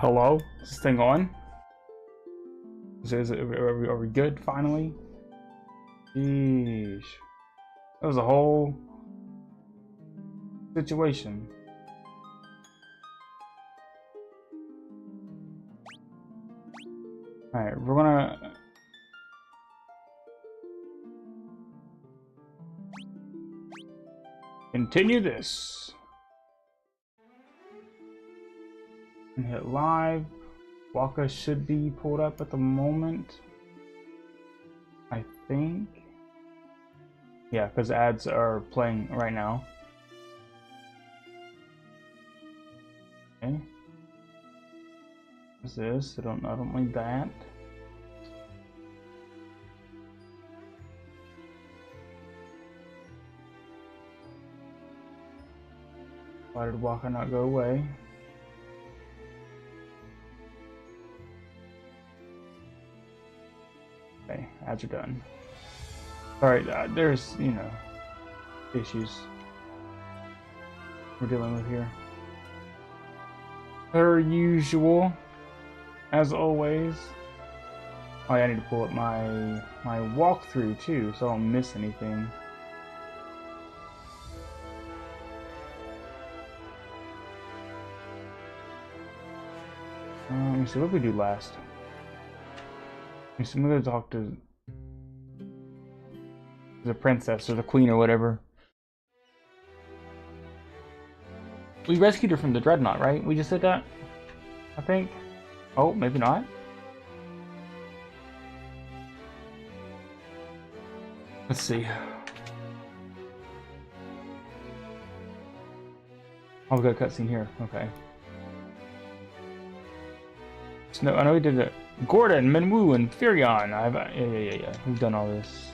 Hello? Is this thing on? Are we good finally? Sheesh. That was a whole situation. Alright, we're gonna... continue this. And hit live. Waka should be pulled up at the moment, I think. Yeah, because ads are playing right now. Okay. What's this? I don't like that. Why did Waka not go away? Okay, ads are done. Alright, there's, you know, issues we're dealing with here. Per usual, as always. Oh yeah, I need to pull up my walkthrough too, so I don't miss anything. Let me see, what did we do last? I'm gonna talk to the princess or the queen or whatever. We rescued her from the dreadnought, right? We just did that, I think. Oh, maybe not. Let's see. Oh, we got a cutscene here. Okay. No, I know we did it. Gordon, Minwoo, and Furion. Yeah. We've done all this.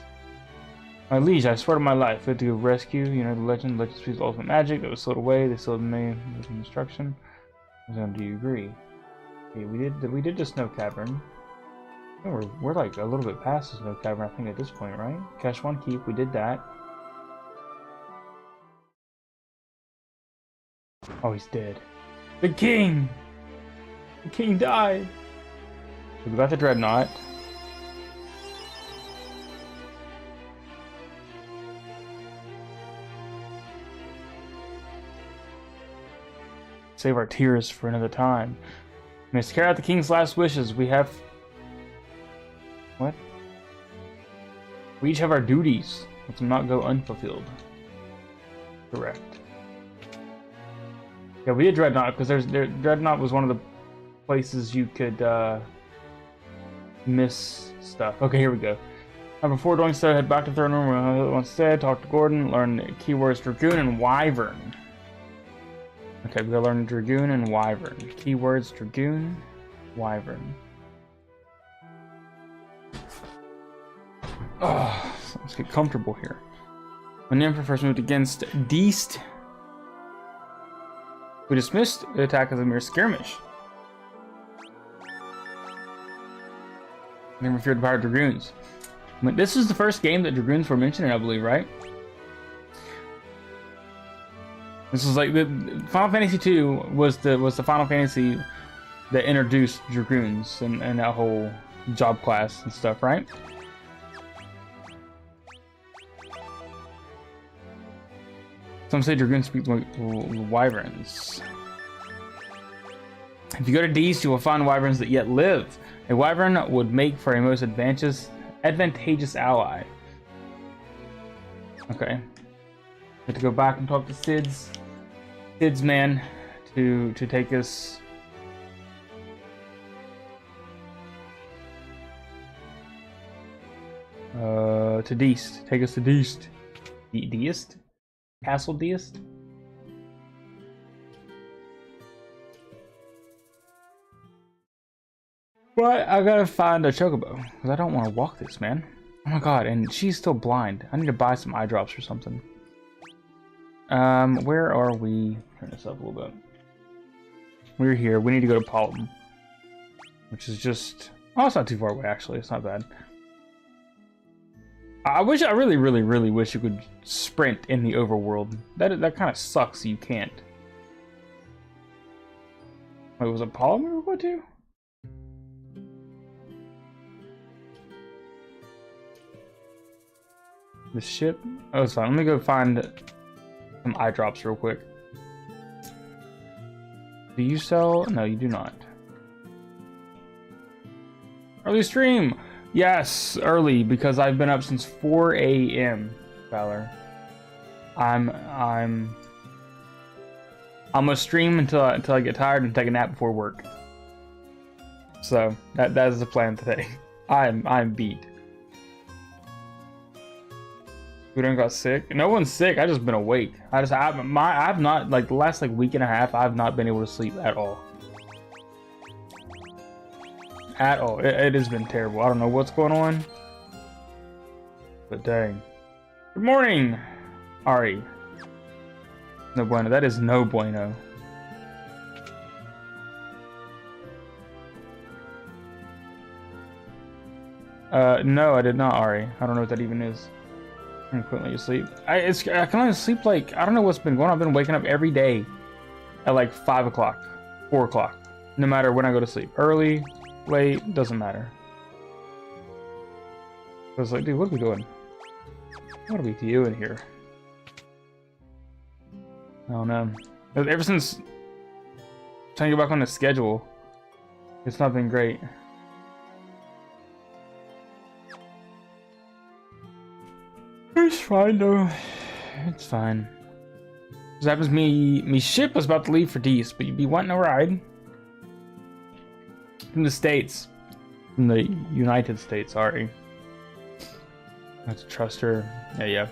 My liege, I swear to my life, we had to go rescue. You know the legend speaks ultimate magic that was sold away. They sold me with instruction. Do you agree? Okay, we did the snow cavern. Oh, we're like a little bit past the snow cavern, I think, at this point, right? Cash one keep. We did that. Oh, he's dead. The king. The king died. We got the dreadnought. Save our tears for another time. We must carry out the king's last wishes. We have... What? We each have our duties. Let them not go unfulfilled. Correct. Yeah, we did dreadnought because dreadnought was one of the places you could miss stuff. Okay, here we go. Now, before doing so, head back to the throne room. Instead, talk to Gordon. Learn the keywords Dragoon and Wyvern. Okay, we gotta learn Dragoon and Wyvern. Keywords Dragoon, Wyvern. Oh, let's get comfortable here. When the Emperor first moved against Deist, we dismissed the attack as a mere skirmish. Never feared the power of Dragoons. This is the first game that Dragoons were mentioned in, I believe, right? This was like the Final Fantasy II was the Final Fantasy that introduced Dragoons and that whole job class and stuff, right? Some say Dragoons speak like wyverns. If you go to Deist, you will find wyverns that yet live. A wyvern would make for a most advantageous ally. Okay. Have to go back and talk to Sid's man to take us to Deist. Take us to Deist. Deist? Castle Deist? But I gotta find a chocobo because I don't want to walk this, man. Oh my god, and she's still blind. I need to buy some eye drops or something. Where are we? Turn this up a little bit. We're here. We need to go to Palm, which is just... Oh, it's not too far away, actually. It's not bad. I really wish you could sprint in the overworld. That kind of sucks. You can't. Wait, was it Polymer we were going to? The ship? Oh, it's fine. Let me go find some eye drops real quick. Do you sell? No, you do not. Early stream! Yes, early, because I've been up since 4 a.m. Valor. I'm gonna stream until I get tired and take a nap before work. So that is the plan today. I'm beat. We don't got sick. No one's sick. I just been awake. I've not, like, the last like week and a half. I've not been able to sleep at all. At all. It has been terrible. I don't know what's going on. But dang. Good morning, Ari. No bueno. That is no bueno. No, I did not, Ari. I don't know what that even is. I couldn't let you sleep. I can only sleep like, I don't know what's been going on. I've been waking up every day at like 5 o'clock, 4 o'clock, no matter when I go to sleep. Early, late, doesn't matter. I was like, dude, what are we doing? What are we doing here? I don't know. Ever since trying to get back on the schedule, it's not been great. It's fine though. It's fine. This happens. Me ship was about to leave for Dees, but you'd be wanting a ride from the States, from the United States. Sorry. I have to trust her. Yeah.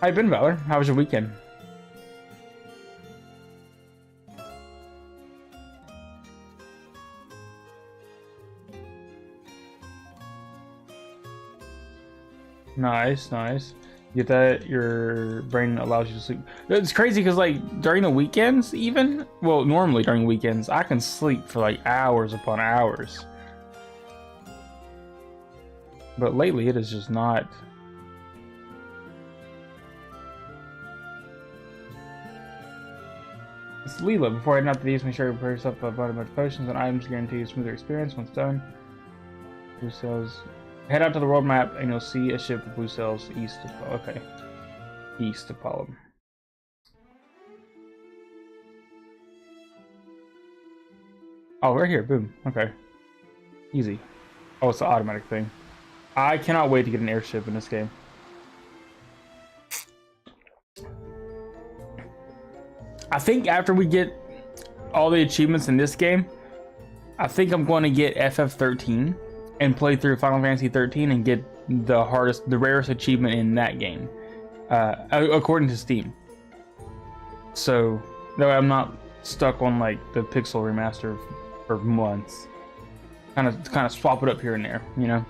How you been, Valor? How was your weekend? Nice. You get that your brain allows you to sleep. It's crazy because like during the weekends, even normally during weekends, I can sleep for like hours upon hours. But lately, it is just not. It's Leela. Before heading out to these, make sure you prepare yourself a bunch of potions and items to guarantee a smoother experience once done. Blue cells. Head out to the world map and you'll see a ship with blue cells east of east of Polymer. Oh, right here. Boom. Okay. Easy. Oh, it's an automatic thing. I cannot wait to get an airship in this game. I think after we get all the achievements in this game, I think I'm going to get FF13 and play through Final Fantasy 13 and get the rarest achievement in that game, according to Steam. So that way I'm not stuck on like the Pixel remaster for months. Kind of swap it up here and there, you know.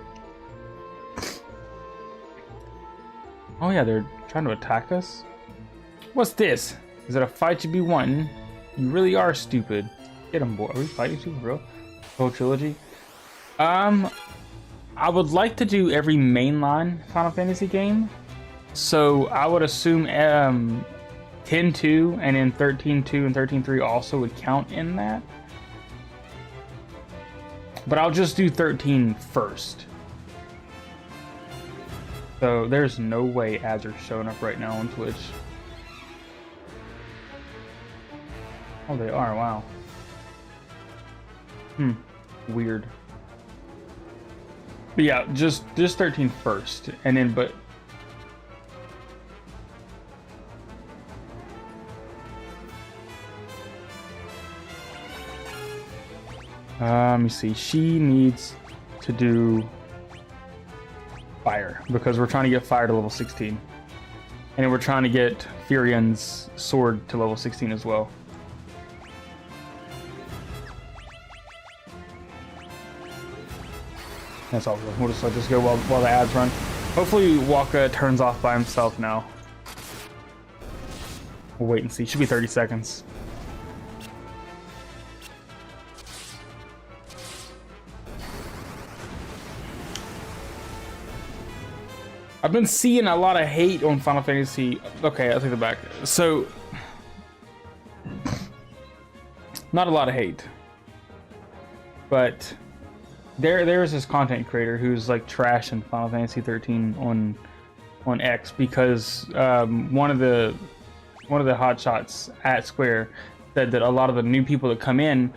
Oh yeah, they're trying to attack us. What's this? Is it a fight you be wanting? You really are stupid. Get him, boy. Are we fighting you for real? Whole trilogy. I would like to do every mainline Final Fantasy game. So I would assume 10-2 and then 13-2 and 13-3 also would count in that. But I'll just do 13 first. So there's no way ads are showing up right now on Twitch. Oh, they are. Wow. Weird. But yeah, just 13 first, and then let me see. She needs to do fire because we're trying to get fire to level 16, and then we're trying to get Furion's sword to level 16 as well. That's all. We'll just let this go while the ads run. Hopefully Waka turns off by himself now. We'll wait and see. Should be 30 seconds. I've been seeing a lot of hate on Final Fantasy. Okay, I'll take it back. So Not a lot of hate. But there's this content creator who's like trashing Final Fantasy 13 on X because one of the hotshots at Square said that a lot of the new people that come in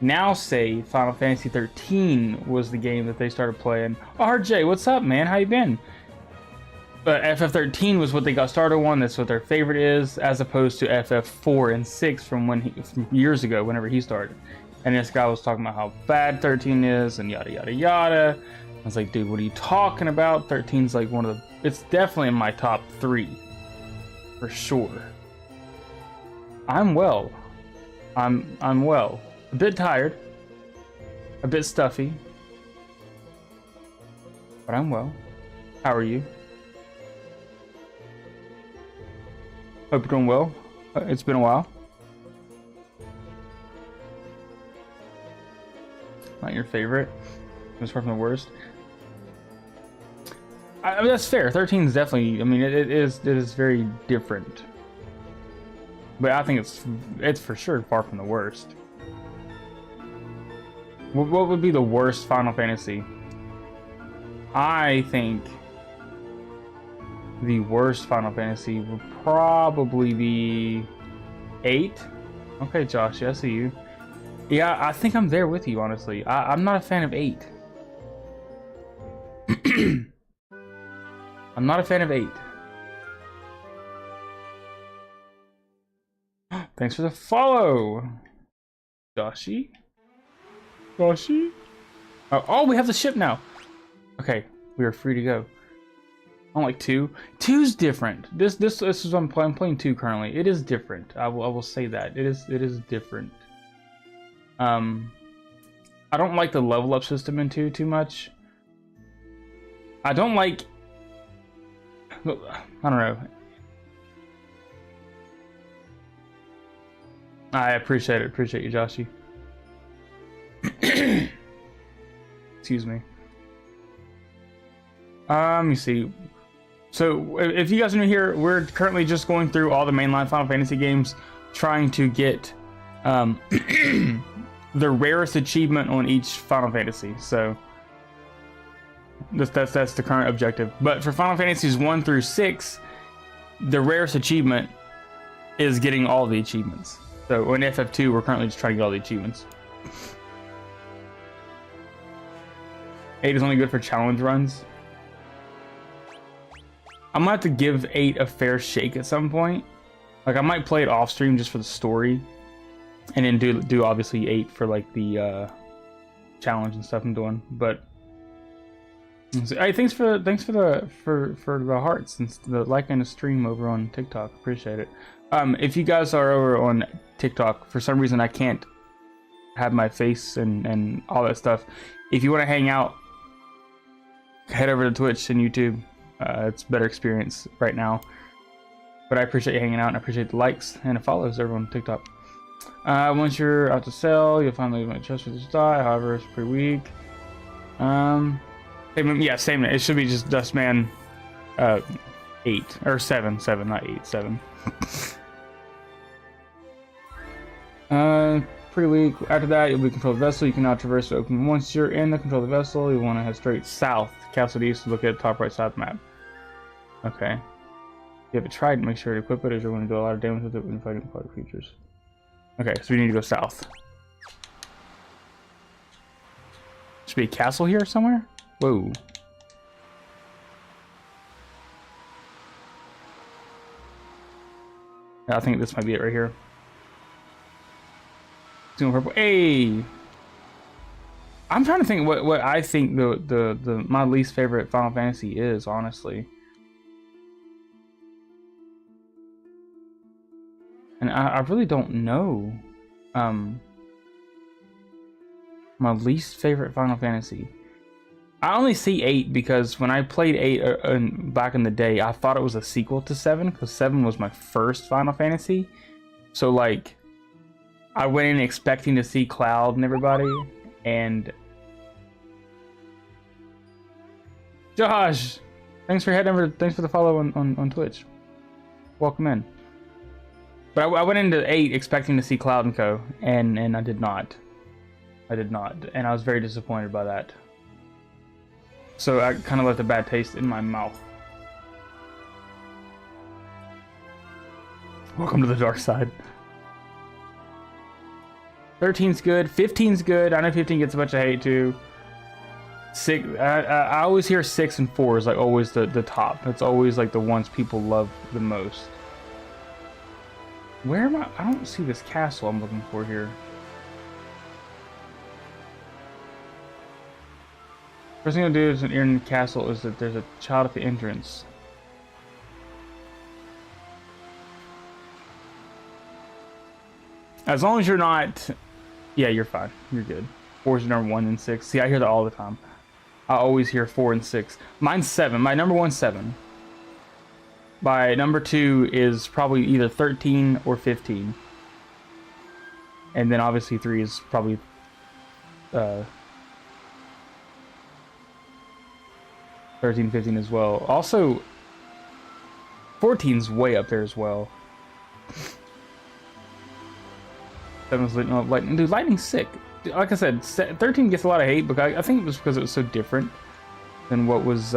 now say Final Fantasy 13 was the game that they started playing. RJ, what's up, man? How you been? But FF13 was what they got started on. That's what their favorite is, as opposed to FF4 and 6 from years ago, whenever he started. And this guy was talking about how bad 13 is and yada yada yada. I was like, dude, what are you talking about? 13's like one of the... It's definitely in my top 3. For sure. I'm well. I'm well. A bit tired. A bit stuffy. But I'm well. How are you? Hope you're doing well. It's been a while. Not your favorite. It's far from the worst. I mean, that's fair. 13 is definitely. I mean, it is very different. But I think it's for sure far from the worst. What would be the worst Final Fantasy? I think the worst Final Fantasy would probably be 8. Okay, Josh, I see you. Yeah, I think I'm there with you, honestly. I'm not a fan of 8. I'm not a fan of 8. Thanks for the follow, Joshy. Joshy? Oh, we have the ship now. Okay, we are free to go. I don't like 2. 2's different. This is what I'm playing. I'm playing 2 currently. It is different. I will say that. It is different. I don't like the level up system in 2 too much. I don't like... I don't know. I appreciate it. Appreciate you, Joshy. Excuse me. Let me see. So, if you guys are new here, we're currently just going through all the mainline Final Fantasy games, trying to get the rarest achievement on each Final Fantasy. So, that's the current objective. But for Final Fantasies 1 through 6, the rarest achievement is getting all the achievements. So, in FF2, we're currently just trying to get all the achievements. 8 is only good for challenge runs. I'm gonna have to give 8 a fair shake at some point. Like, I might play it off stream just for the story, and then do obviously 8 for like the challenge and stuff I'm doing. But hey, thanks for the hearts and the like and the stream over on TikTok. Appreciate it. If you guys are over on TikTok, for some reason I can't have my face and all that stuff. If you want to hang out, head over to Twitch and YouTube. It's a better experience right now. But I appreciate you hanging out, and I appreciate the likes and the follows over on TikTok. Once you're out to sell, you'll finally my trust with this die. However, it's pretty weak. Yeah, same. It should be just Dustman 8 or 7, not 8, 7. Pretty weak. After that, you'll be control the vessel. You can now traverse the open. Once you're in the control of the vessel, you want to head straight south. Castle East to look at the top right side map. Okay. If you haven't tried, make sure to equip it, as you're going to do a lot of damage with it when fighting aquatic creatures. Okay, so we need to go south. Should be a castle here somewhere? Whoa. Yeah, I think this might be it right here. Purple. Hey, I'm trying to think what I think my least favorite Final Fantasy is, honestly. And I really don't know. My least favorite Final Fantasy. I only see 8 because when I played 8 back in the day, I thought it was a sequel to 7 because 7 was my first Final Fantasy. So like, I went in expecting to see Cloud and everybody, and Josh, thanks for heading over. Thanks for the follow on Twitch. Welcome in. But I went into 8 expecting to see Cloud and Co. And I did not. I did not. And I was very disappointed by that. So I kind of left a bad taste in my mouth. Welcome to the dark side. 13's good. 15's good. I know 15 gets a bunch of hate too. 6. I always hear 6 and 4 is like always the top. It's always like the ones people love the most. Where am I? I don't see this castle I'm looking for here. First thing I'll do is in the castle is that there's a child at the entrance. As long as you're not... Yeah, you're fine. You're good. 4 is number 1 and 6. See, I hear that all the time. I always hear 4 and 6. Mine's 7. My number 1's 7. My number 2 is probably either 13 or 15. And then obviously 3 is probably... 13, 15 as well. Also, 14's way up there as well. 7's lightning. Dude, lightning's sick. Like I said, 13 gets a lot of hate, but I think it was because it was so different than what was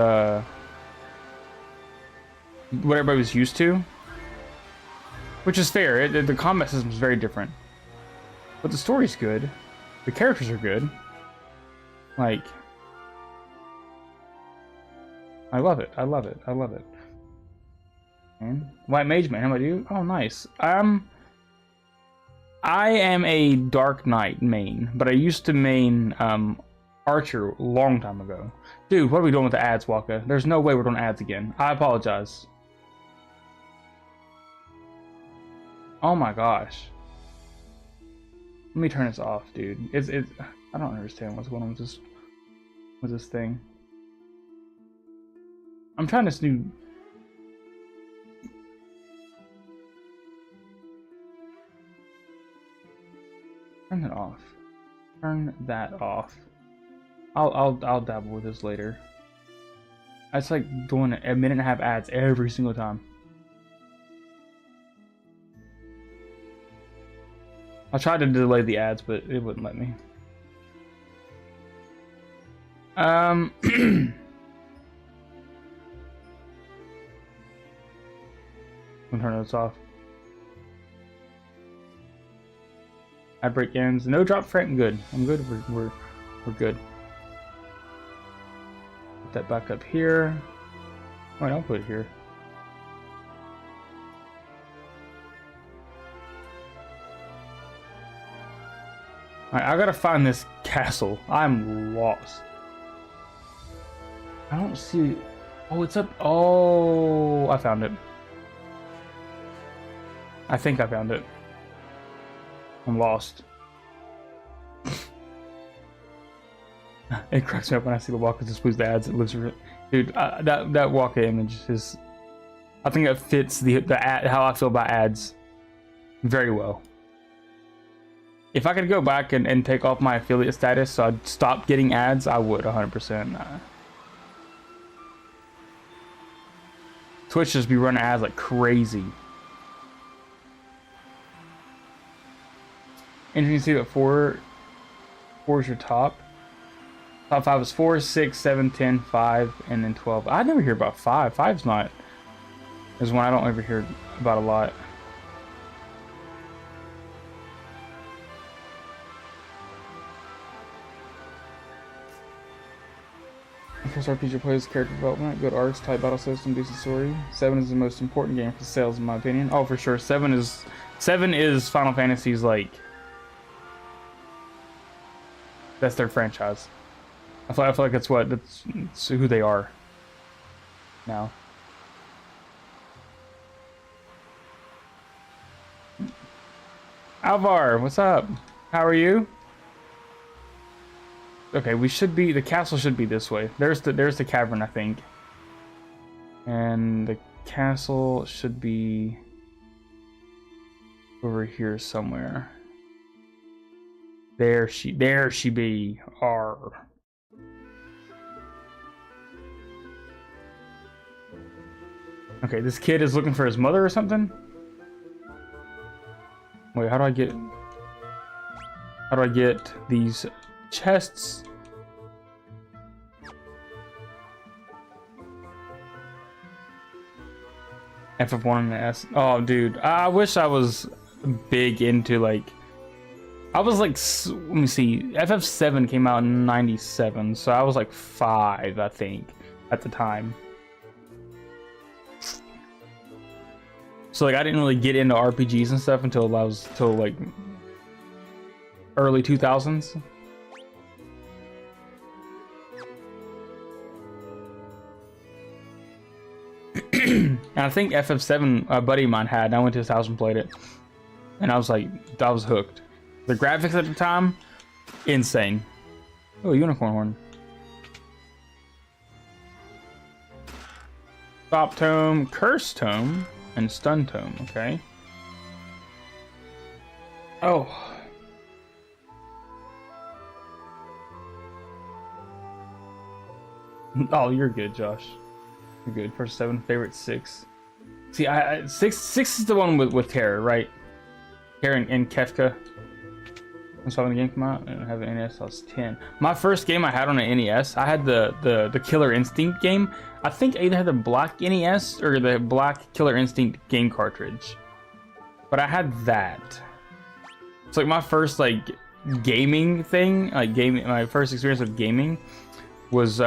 what everybody was used to. Which is fair. The combat system is very different, but the story's good. The characters are good. Like, I love it. I love it. I love it. And White Mage Man, how about you? Oh, nice. I am a Dark Knight main, but I used to main Archer a long time ago. Dude, what are we doing with the ads, Waka? There's no way we're doing ads again. I apologize. Oh my gosh. Let me turn this off, dude. It's I don't understand what's going on with this thing. I'm trying this new... Turn that off. Turn that off. I'll dabble with this later. It's like doing a minute and a half ads every single time. I tried to delay the ads, but it wouldn't let me. I'm gonna turn this off. Ad break ends. No drop frame. Good. I'm good. We're good. Put that back up here. Wait, I'll put it here. Alright, I gotta find this castle. I'm lost. I don't see... Oh, it's up... Oh, I found it. I think I found it. I'm lost. It cracks me up when I see the Waka displays the ads. It looks real. Dude, that Waka image is... I think it fits the ad, how I feel about ads very well. If I could go back and take off my affiliate status so I'd stop getting ads, I would 100%. Twitch just be running ads like crazy. And you can see that 4 is your top. Top 5 is 4, 6, 7, 10, 5, and then 12. I never hear about 5. 5's not... is one I don't ever hear about a lot. First RPG plays character development, good arcs, tight battle system, decent story. 7 is the most important game for sales in my opinion. Oh, for sure. 7 is Final Fantasy's like... that's their franchise. I feel like that's who they are now. Alvar, what's up? How are you? Okay, we should be... the castle should be this way. There's the cavern, I think. And the castle should be over here somewhere. There she be. R. Okay, this kid is looking for his mother or something? Wait, how do I get these chests? FF1 and S. Oh, dude, I wish I was big into like. I was like, let me see. FF7 came out in '97, so I was like 5, I think, at the time. So like, I didn't really get into RPGs and stuff until like early 2000s. And I think FF7 a buddy of mine had, and I went to his house and played it, and I was hooked. The graphics at the time, insane. Oh, unicorn horn. Stop tome, curse tome, and stun tome. Okay. Oh. Oh, you're good, Josh. You're good. First 7, favorite 6. See, six is the one with Terror, right? Terror and Kefka. I saw when the game came out, and I have an NES. I was 10. My first game I had on an NES, I had the Killer Instinct game. I think I either had the black NES or the black Killer Instinct game cartridge. But I had that. It's like my first like gaming thing, like gaming. My first experience with gaming was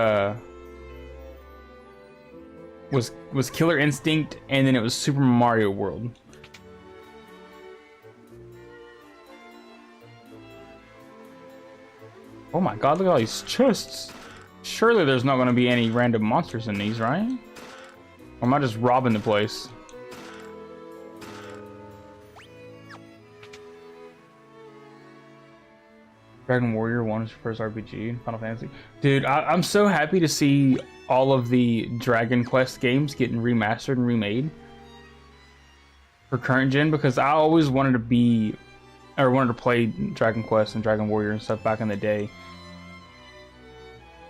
Killer Instinct, and then it was Super Mario World. Oh my god, look at all these chests. Surely there's not going to be any random monsters in these, right? Or am I just robbing the place? Dragon Warrior 1 is your first RPG, Final Fantasy. Dude, I'm so happy to see all of the Dragon Quest games getting remastered and remade for current gen, because I always wanted to play Dragon Quest and Dragon Warrior and stuff back in the day.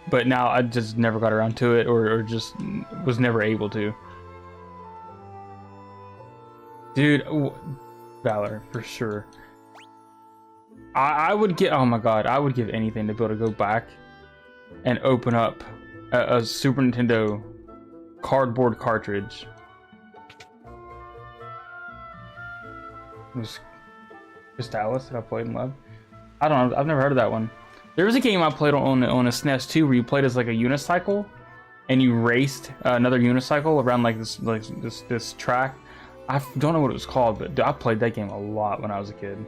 But now I just never got around to it, or just was never able to. Dude, Valor, for sure. I would get, oh my god, I would give anything to be able to go back and open up a Super Nintendo cardboard cartridge. It was Crystallis that I played and loved. I don't know, I've never heard of that one. There was a game I played on a SNES too, where you played as like a unicycle, and you raced another unicycle around like this track. I don't know what it was called, but I played that game a lot when I was a kid.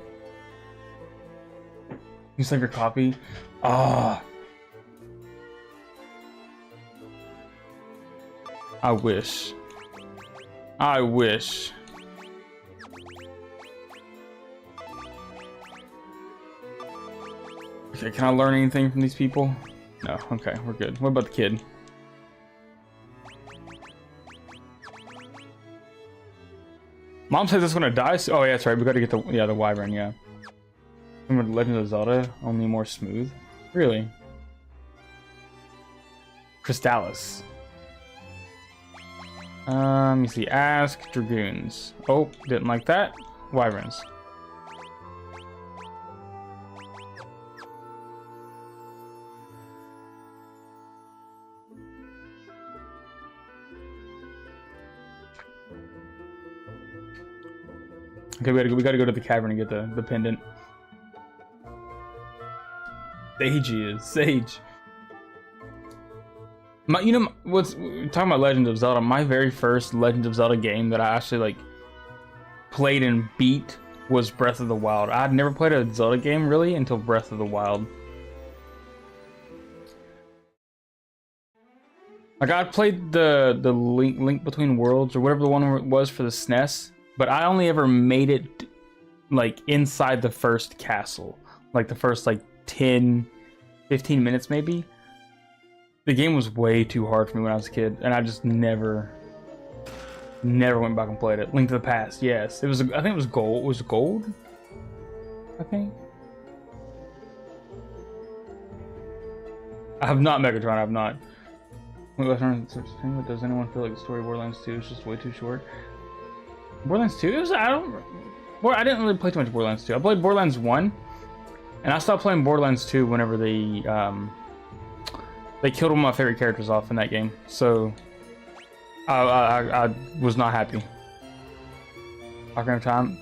You save your copy? Ah. I wish. I wish. Okay, can I learn anything from these people? No, okay, we're good. What about the kid? Mom says it's gonna die. Oh yeah, that's right. We gotta get the wyvern. Yeah. Remember the Legend of Zelda? Only more smooth. Really? Crystallis. Let me see. Ask Dragoons. Oh, didn't like that. Wyverns. Okay, we gotta go to the cavern and get the pendant. Sage is Sage. You know what's talking about Legend of Zelda? My very first Legend of Zelda game that I actually like played and beat was Breath of the Wild. I'd never played a Zelda game really until Breath of the Wild. Like I played the Link Between Worlds or whatever the one was for the SNES, but I only ever made it like inside the first castle, like the first like 10-15 minutes maybe. The game was way too hard for me when I was a kid, and I just never went back and played it. Link to the Past, yes. It was, I think it was gold. Was it gold? I think. I have not Megatron, I have not. Does anyone feel like the story of Borderlands 2 is just way too short? Borderlands 2 is, I Well, I didn't really play too much Borderlands 2. I played Borderlands 1, and I stopped playing Borderlands 2 whenever they killed one of my favorite characters off in that game. So I was not happy. Ocarina of Time.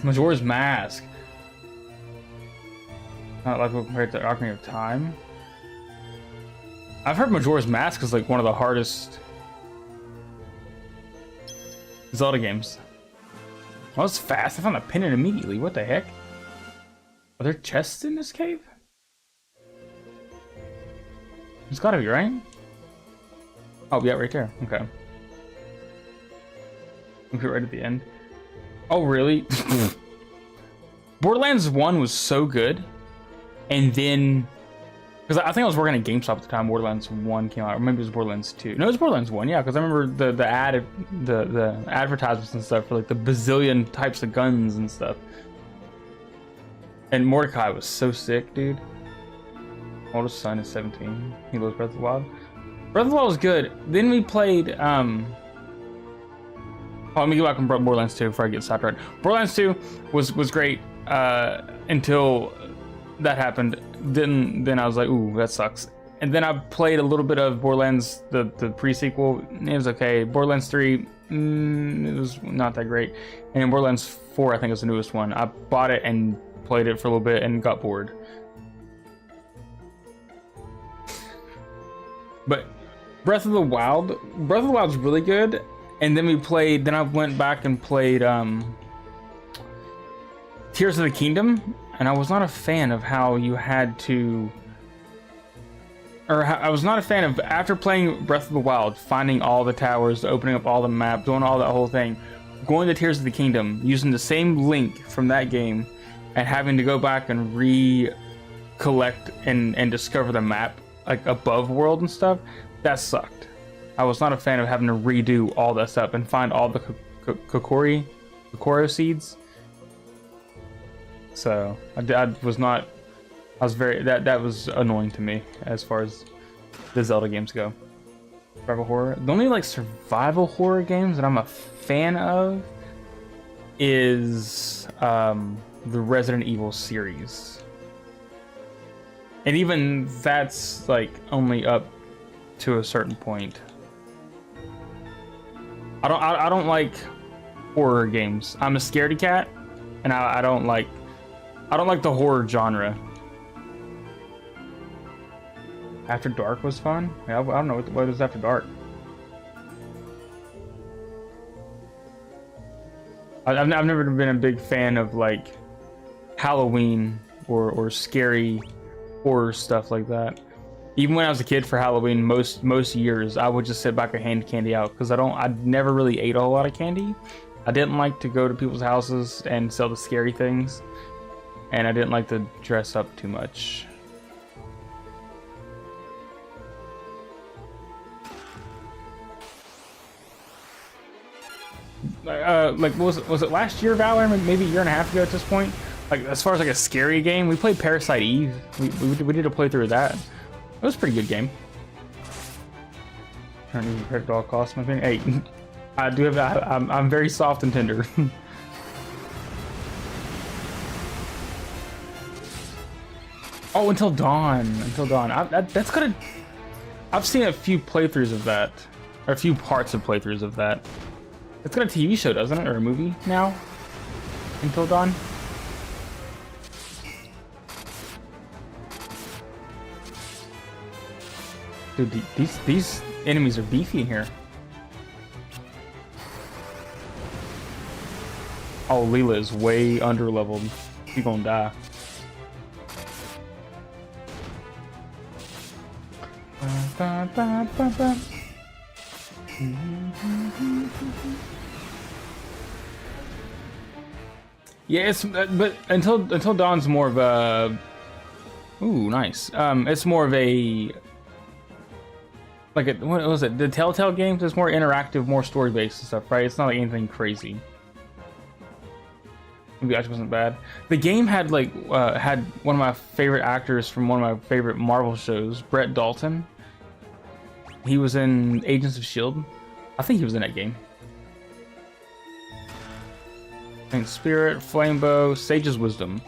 Majora's Mask. Not like compared to Ocarina of Time. I've heard Majora's Mask is like one of the hardest Zelda games. That was fast. I found a pendant immediately. What the heck? Are there chests in this cave? It's gotta be, right? Oh, yeah, right there. Okay. Okay, right at the end. Oh, really? Borderlands 1 was so good. And then... Because I think I was working at GameStop at the time Borderlands 1 came out. Or maybe it was Borderlands 2. No, it was Borderlands 1, yeah. Because I remember the advertisements and stuff for like the bazillion types of guns and stuff. And Mordecai was so sick, dude. Oldest son is 17. He loves Breath of the Wild. Breath of the Wild was good. Then we played... Oh, let me go back on Borderlands 2 before I get sidetracked. Borderlands 2 was great until that happened. Then I was like, ooh, that sucks. And then I played a little bit of Borderlands, the pre-sequel. It was okay. Borderlands 3, it was not that great. And then Borderlands 4, I think is the newest one. I bought it and played it for a little bit and got bored. But Breath of the Wild's really good. And then then I went back and played Tears of the Kingdom, and I was not a fan of how you had to, I was not a fan of, after playing Breath of the Wild, finding all the towers, opening up all the map, doing all that whole thing, going to Tears of the Kingdom, using the same link from that game, and having to go back and recollect and discover the map, like above world and stuff, that sucked. I was not a fan of having to redo all that stuff and find all the Kokoro seeds. So that was annoying to me as far as the Zelda games go. Survival horror. The only like survival horror games that I'm a fan of is the Resident Evil series. And even that's like only up to a certain point. I don't like horror games. I'm a scaredy cat, and I don't like the horror genre. After Dark was fun. Yeah, I don't know what is After Dark. I've never been a big fan of like Halloween or scary horror stuff like that. Even when I was a kid for Halloween, most years I would just sit back and hand candy out because I never really ate a whole lot of candy. I didn't like to go to people's houses and sell the scary things, and I didn't like to dress up too much. Like was it last year, Valor? Maybe a year and a half ago at this point. Like as far as like a scary game, we played Parasite Eve. We did a playthrough of that. It was a pretty good game. Trying to be prepared at all costs, my opinion. Hey, I do have. I'm very soft and tender. Oh, Until Dawn. Until Dawn. That's gonna. I've seen a few playthroughs of that, or a few parts of playthroughs of that. It's got a TV show, doesn't it, or a movie now? Until Dawn. Dude, these enemies are beefy in here. Oh, Leela is way under leveled. She's gonna die. Yeah, it's but Until Dawn's more of a. Ooh, nice. It's more of a. Like, what was it? The Telltale games is more interactive, more story-based and stuff, right? It's not like anything crazy. Maybe actually wasn't bad. The game had like had one of my favorite actors from one of my favorite Marvel shows, Brett Dalton. He was in Agents of S.H.I.E.L.D. I think he was in that game. Saint Spirit, Flame Bow, Sage's Wisdom.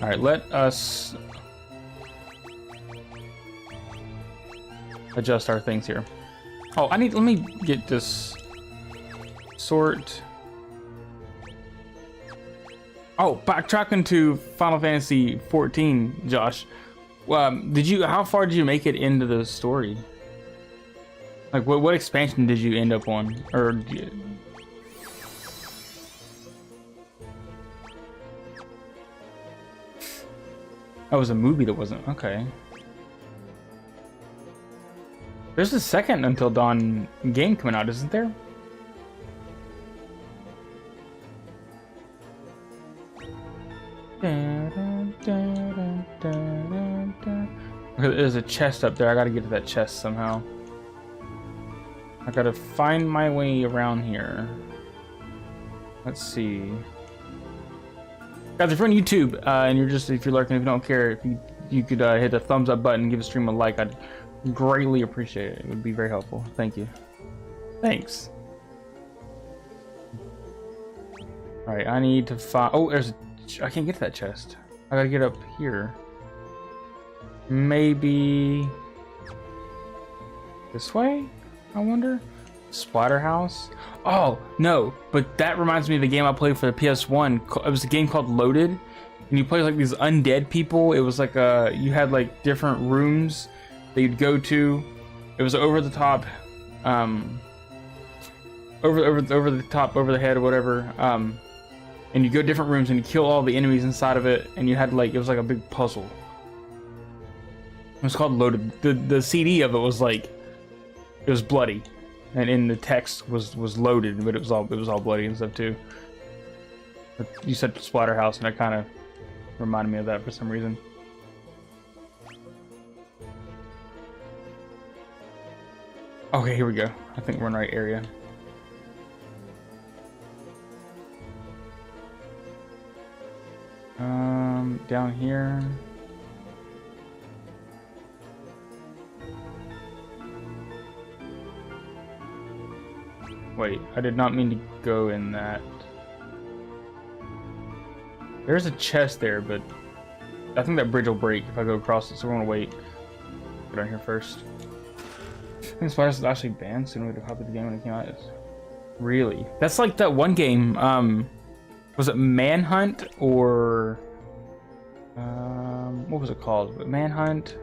Alright, let us adjust our things here. Oh, let me get this sort. Oh, backtracking to Final Fantasy 14, Josh. How far did you make it into the story? Like, what expansion did you end up on? Or that was a movie that wasn't okay. There's a second Until Dawn game coming out, isn't there? Okay, there's a chest up there. I gotta get to that chest somehow. I gotta find my way around here. Let's see. Guys, if you're on YouTube and if you're lurking, if you don't care, if you could hit the thumbs up button, give the stream a like, I'd greatly appreciate it. It would be very helpful. Thank you. Thanks. All right, I need to find. Oh, I can't get to that chest. I gotta get up here. Maybe this way? I wonder. Splatterhouse? Oh, no. But that reminds me of a game I played for the PS1. It was a game called Loaded. And you play like these undead people. It was like you had like different rooms that you'd go to. It was over the top. Over the top, over the head or whatever. And you go to different rooms and you kill all the enemies inside of it. And you had like, it was like a big puzzle. It was called Loaded. The CD of it was like, it was bloody, and in the text was loaded, but it was all bloody and stuff too. But you said Splatterhouse, and that kind of reminded me of that for some reason. Okay, here we go. I think we're in the right area. Down here. Wait, I did not mean to go in that. There's a chest there, but I think that bridge will break if I go across it, so we're gonna wait. Get on here first. I think Spiders is actually banned, so we had to copy the game when it came out. Really? That's like that one game, was it Manhunt or what was it called? Manhunt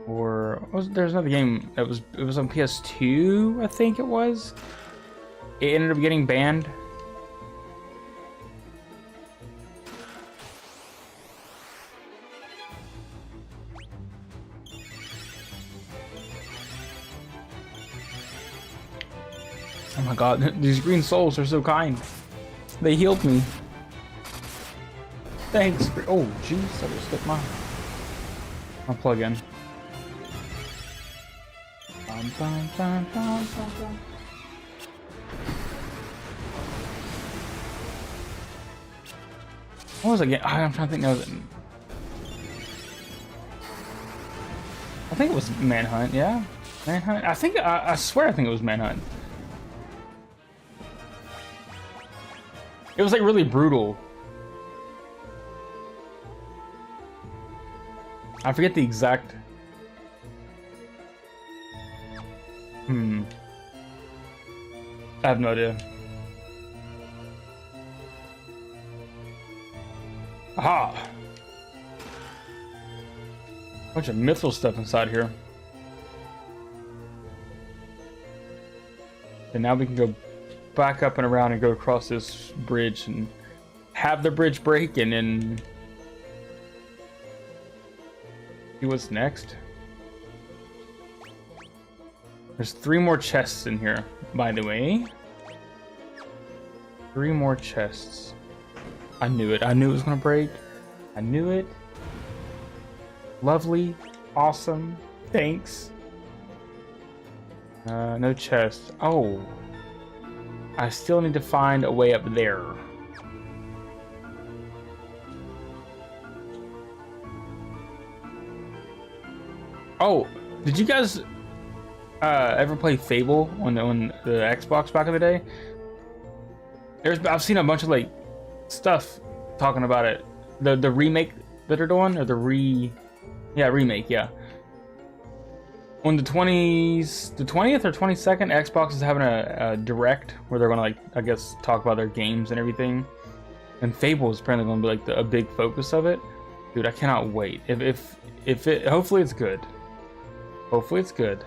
or there's another game that was on PS2, I think it was. It ended up getting banned. Oh my god, these green souls are so kind. They healed me. Thanks. Oh, jeez, I just hit my plug-in. What was it again? I'm trying to think. I think it was Manhunt. Yeah, Manhunt. I swear I think it was Manhunt. It was like really brutal. I forget the exact. I have no idea. Aha! Bunch of mithril stuff inside here. And now we can go back up and around and go across this bridge and have the bridge break and then see what's next. There's 3 more chests in here, by the way. 3 more chests. I knew it. I knew it was gonna break. I knew it. Lovely. Awesome. Thanks. No chest. Oh. I still need to find a way up there. Oh, did you guys ever play Fable on the Xbox back in the day? I've seen a bunch of like stuff talking about it. The remake that they're doing, or remake, yeah. On the 20th or 22nd, Xbox is having a direct where they're gonna, like, I guess, talk about their games and everything. And Fable is apparently gonna be like a big focus of it. Dude, I cannot wait. If it, hopefully it's good. Hopefully it's good.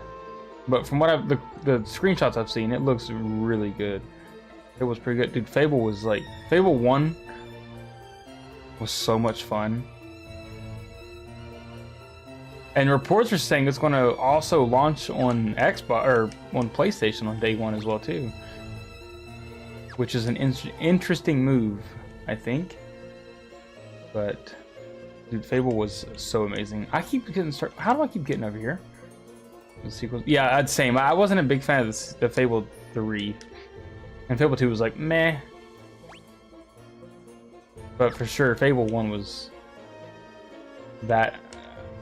But from what the screenshots I've seen, it looks really good. It was pretty good, dude. Fable 1 was so much fun. And reports are saying it's going to also launch on Xbox or on PlayStation on day one as well too, which is an interesting move, I think. But dude, Fable was so amazing. I keep getting How do I keep getting over here? The sequels. Yeah, I'd say I wasn't a big fan of the Fable 3, and Fable 2 was like meh. But for sure, Fable 1 was that.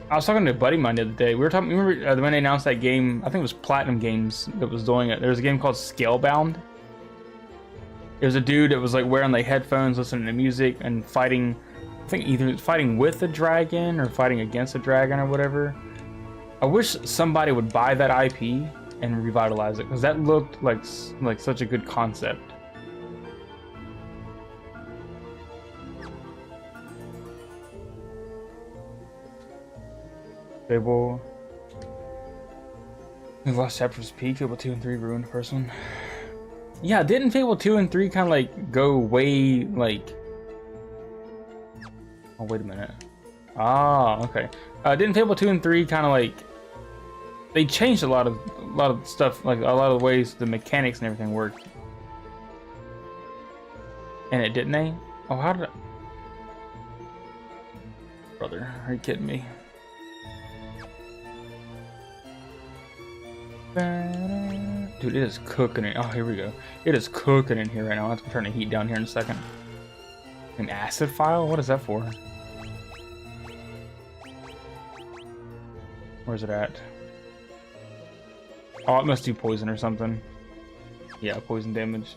I was talking to a buddy of mine the other day. We were talking. Remember when they announced that game? I think it was Platinum Games that was doing it. There was a game called Scalebound. It was a dude that was like wearing like headphones, listening to music, and fighting. I think either fighting with a dragon or fighting against a dragon or whatever. I wish somebody would buy that IP and revitalize it, because that looked like such a good concept. Fable. The last chapter was peak. Fable 2 and 3 ruined the first one. Yeah, didn't Fable 2 and 3 kind of like go way like... Oh, wait a minute. Ah, okay. Didn't Fable 2 and 3 kind of like... They changed a lot of stuff, like a lot of the ways the mechanics and everything worked. And it didn't they? Oh, how did I... Brother, are you kidding me? Dude, it is cooking it. Oh, here we go. It is cooking in here right now. I have to turn the heat down here in a second. An acid file? What is that for? Where's it at? Oh, it must do poison or something. Yeah, poison damage.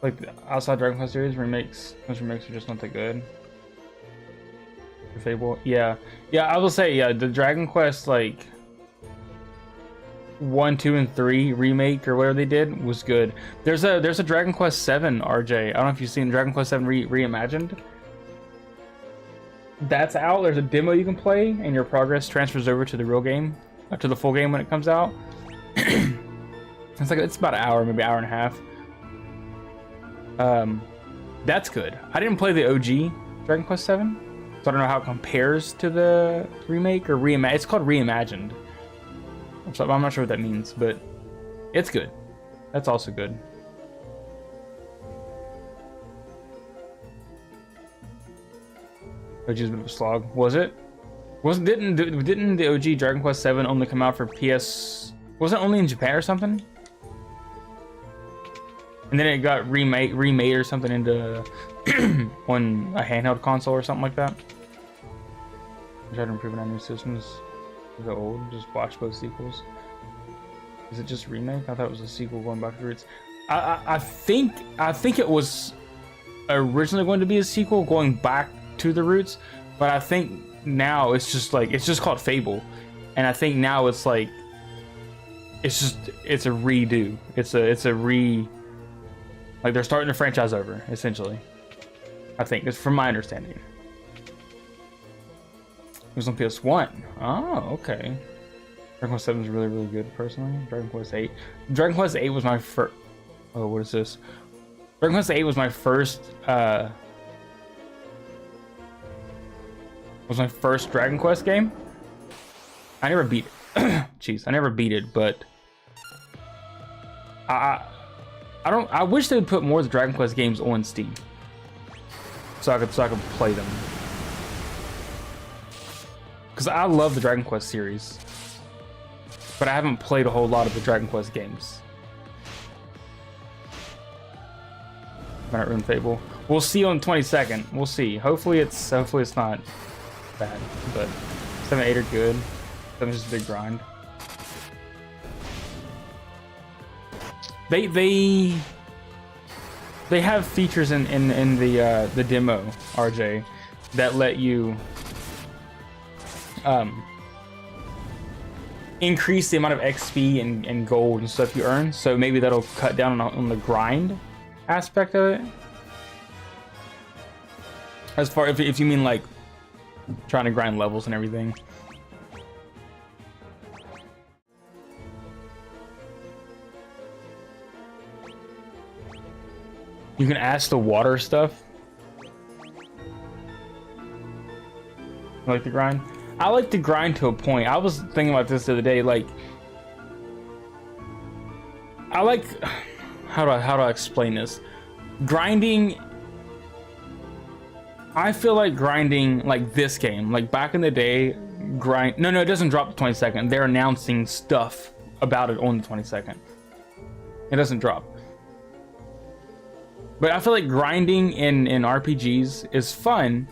Like the outside Dragon Quest series remakes, most remakes are just not that good. For Fable, yeah, I will say, yeah, the Dragon Quest like 1, 2, and 3 remake or whatever they did was good. There's a Dragon Quest 7, RJ. I don't know if you've seen Dragon Quest 7 reimagined. That's out. There's a demo you can play, and your progress transfers over to the real game, to the full game when it comes out. It's about an hour, maybe an hour and a half. That's good. I didn't play the OG Dragon Quest 7, so I don't know how it compares to the remake or reimagined. It's called reimagined. So I'm not sure what that means, but it's good. That's also good. OG's a bit of a slog. Was it? Didn't the OG Dragon Quest 7 only come out for PS? Wasn't it only in Japan or something? And then it got remade or something into on a handheld console or something like that. I tried to improve it on new systems. Is it old? Just watch both sequels. Is it just remake? I thought it was a sequel going back to the roots. I think it was originally going to be a sequel going back to the roots, but I think now it's just called Fable, and I think now it's like it's a redo. It's a like they're starting the franchise over essentially. I think it's from my understanding. It was on PS1. Oh, okay. Dragon Quest 7 is really, really good, personally. Dragon Quest 8. Dragon Quest 8 was my first... Oh, what is this? Dragon Quest 8 was my first... Dragon Quest game. I never beat it. Jeez, I never beat it, but... I wish they would put more of the Dragon Quest games on Steam. So I could play them. Because I love the Dragon Quest series, but I haven't played a whole lot of the Dragon Quest games. Might not ruin Fable. We'll see on the 22nd. We'll see. Hopefully it's not bad, but 7 and 8 are good. 7 is just a big grind. They have features in the demo, RJ, that let you increase the amount of XP and gold and stuff you earn. So maybe that'll cut down on the grind aspect of it. As far if you mean like trying to grind levels and everything. You can ask the water stuff. I like the grind. I like to grind to a point. I was thinking about this the other day. Like, I like how do I explain this? Grinding. I feel like grinding like this game. Like back in the day, grind. No, it doesn't drop the 22nd. They're announcing stuff about it on the 22nd. It doesn't drop. But I feel like grinding in RPGs is fun,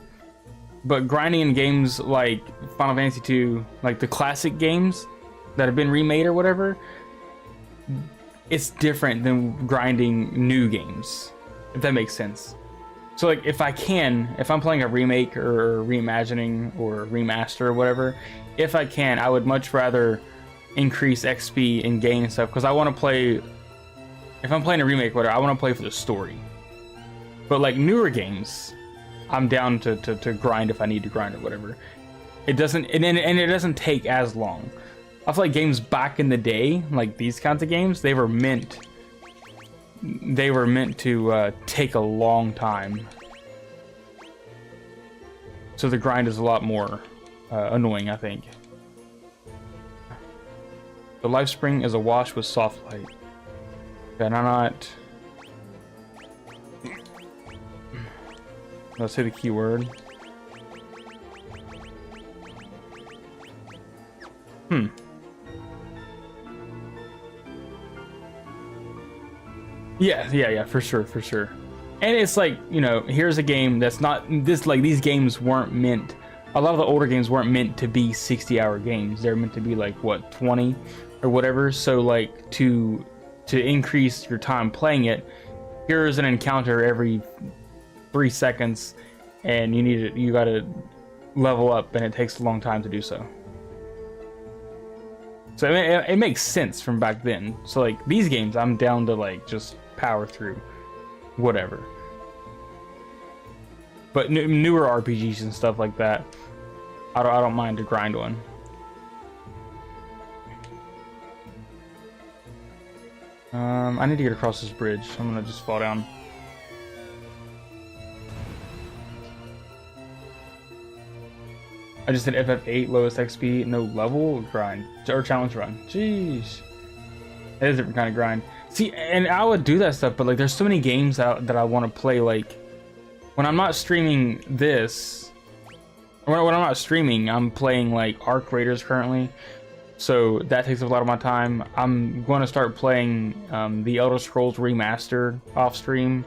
but grinding in games like Final Fantasy 2, like the classic games that have been remade or whatever, it's different than grinding new games, if that makes sense. So like if I'm playing a remake or reimagining or remaster or whatever, if I can, I would much rather increase XP and gain and stuff, because I want to play, if I'm playing a remake or whatever, I want to play for the story. But like newer games, I'm down to grind if I need to grind or whatever. It doesn't, and it doesn't take as long. I feel like games back in the day, like these kinds of games, they were meant to take a long time. So the grind is a lot more annoying, I think. The life spring is awash with soft light. Can I not? Let's say the keyword. Yeah, for sure. And it's like, you know, here's a game that's not this, like these games weren't meant, a lot of the older games weren't meant to be 60-hour games. They're meant to be like what, 20 or whatever. So like to increase your time playing it, here's an encounter every 3 seconds, and you gotta level up, and it takes a long time to do so. So I mean, it makes sense from back then. So like these games, I'm down to like just power through, whatever. But newer RPGs and stuff like that, I don't mind to grind one. I need to get across this bridge. I'm gonna just fall down. I just did FF8, lowest XP, no level grind or challenge run. Jeez, that is a different kind of grind. See, and I would do that stuff, but like, there's so many games out that I want to play. Like, when I'm not streaming this, when I'm not streaming, I'm playing like Arc Raiders currently, so that takes up a lot of my time. I'm going to start playing the Elder Scrolls Remastered off stream,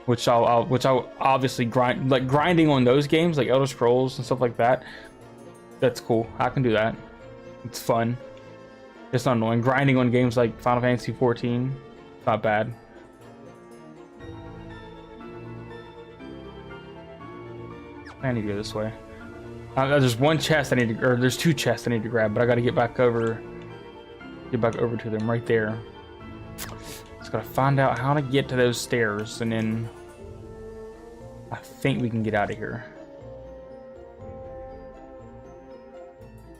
which I'll obviously grind, like grinding on those games like Elder Scrolls and stuff like that. That's cool. I can do that. It's fun. It's not annoying. Grinding on games like Final Fantasy 14, not bad. I need to go this way. There's one chest I need to, or there's two chests I need to grab, but I got to get back over to them right there. Just gotta find out how to get to those stairs, and then I think we can get out of here.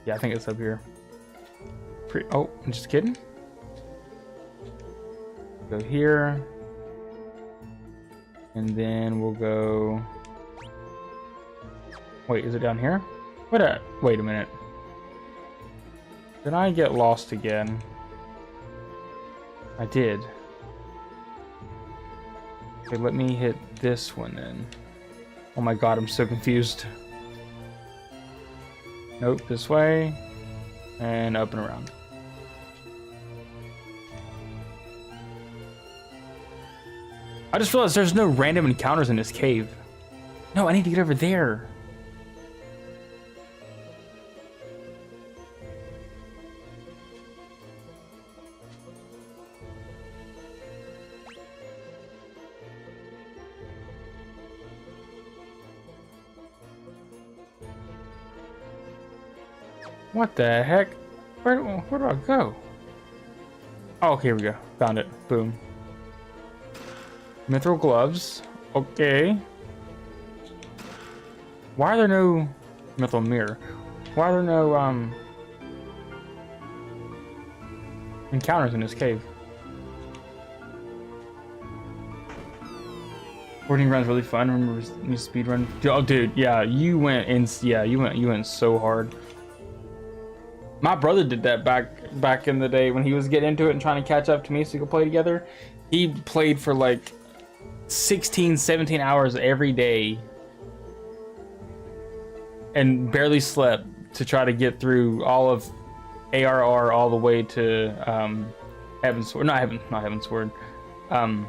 Yeah, I think it's up here. Oh, I'm just kidding. Go here, and then we'll go. Wait, is it down here? Wait a minute. Did I get lost again? I did. Okay, let me hit this one then. Oh my god, I'm so confused. Nope, this way. And up and around. I just realized there's no random encounters in this cave. No, I need to get over there. What the heck? Where do I go? Oh, okay, here we go. Found it. Boom. Mithril gloves. Okay. Why are there no mithril mirror? Why are there no encounters in this cave? 14 runs really fun. Remember you speed run? Oh, dude, yeah, you went in. Yeah, you went so hard. My brother did that back in the day when he was getting into it and trying to catch up to me so we could play together. He played for like 16, 17 hours every day and barely slept to try to get through all of ARR all the way to Heaven's Sword. Not Heaven's Sword. Oh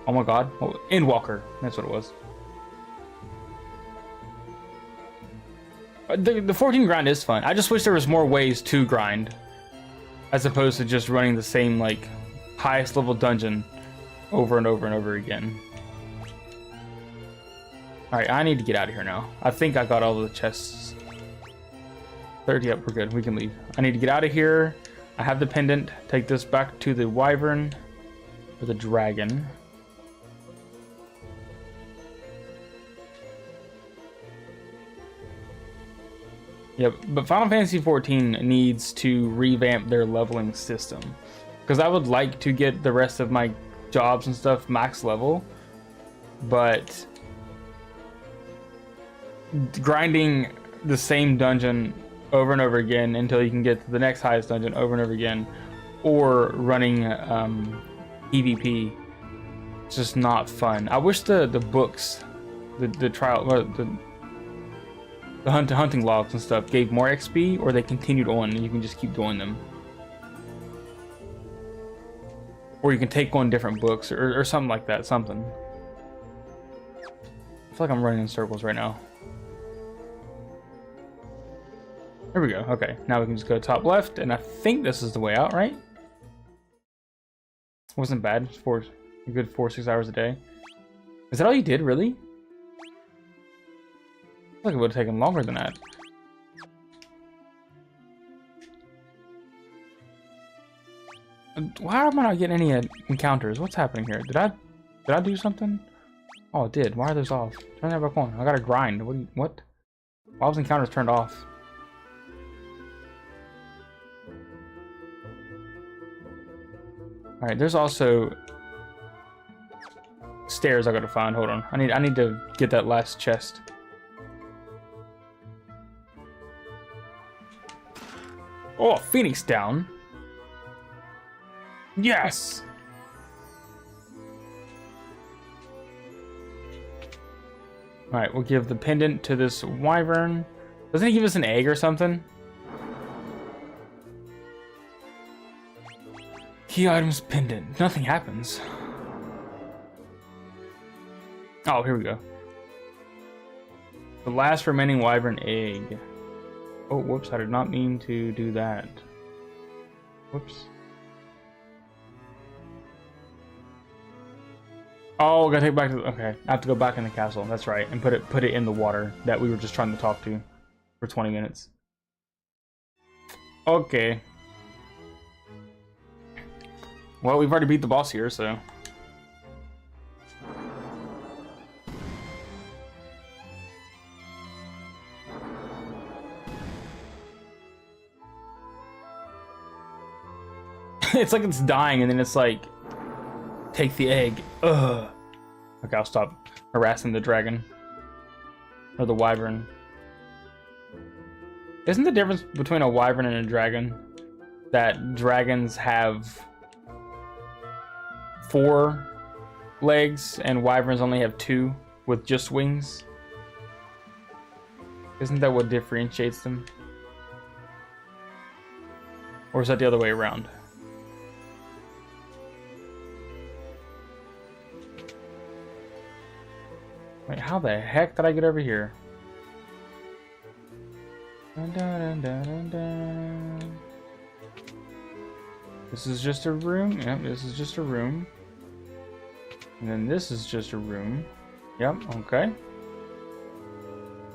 my god. Endwalker. That's what it was. The 14 grind is fun. I just wish there was more ways to grind, as opposed to just running the same like highest level dungeon over and over and over again. Alright, I need to get out of here now. I think I got all the chests. 30, yep, we're good. We can leave. I need to get out of here. I have the pendant. Take this back to the wyvern or the dragon. Yep, but Final Fantasy XIV needs to revamp their leveling system. Because I would like to get the rest of my jobs and stuff max level, but grinding the same dungeon over and over again until you can get to the next highest dungeon over and over again, or running PvP, it's just not fun. I wish the books, the trial, the hunting logs and stuff gave more XP, or they continued on and you can just keep doing them. Or you can take on different books or something like that, something. I feel like I'm running in circles right now. Here we go. Okay, now we can just go top left, and I think this is the way out, right? Wasn't bad. It's for a good 4-6 hours a day. Is that all you did, really? I feel like it would have taken longer than that. Why am I not getting any encounters? What's happening here? Did I do something? Oh, it did. Why are those off? Turn that back on. I gotta grind. What? Why was encounters turned off? Alright, there's also stairs I gotta find. Hold on. I need to get that last chest. Oh, Phoenix down. Yes! Alright, we'll give the pendant to this wyvern. Doesn't he give us an egg or something? Key items pendant. Nothing happens. Oh, here we go. The last remaining wyvern egg. Oh, whoops, I did not mean to do that. Whoops. Oh, gotta take it back to okay. I have to go back in the castle. That's right, and put it in the water that we were just trying to talk to for 20 minutes. Okay. Well, we've already beat the boss here, so. It's like it's dying, and then it's like, take the egg. Ugh. Okay, I'll stop harassing the dragon. Or the wyvern. Isn't the difference between a wyvern and a dragon that dragons have 4 legs and wyverns only have 2 with just wings? Isn't that what differentiates them? Or is that the other way around? Wait, how the heck did I get over here? Dun, dun, dun, dun, dun. This is just a room. Yep, this is just a room. And then this is just a room. Yep, okay.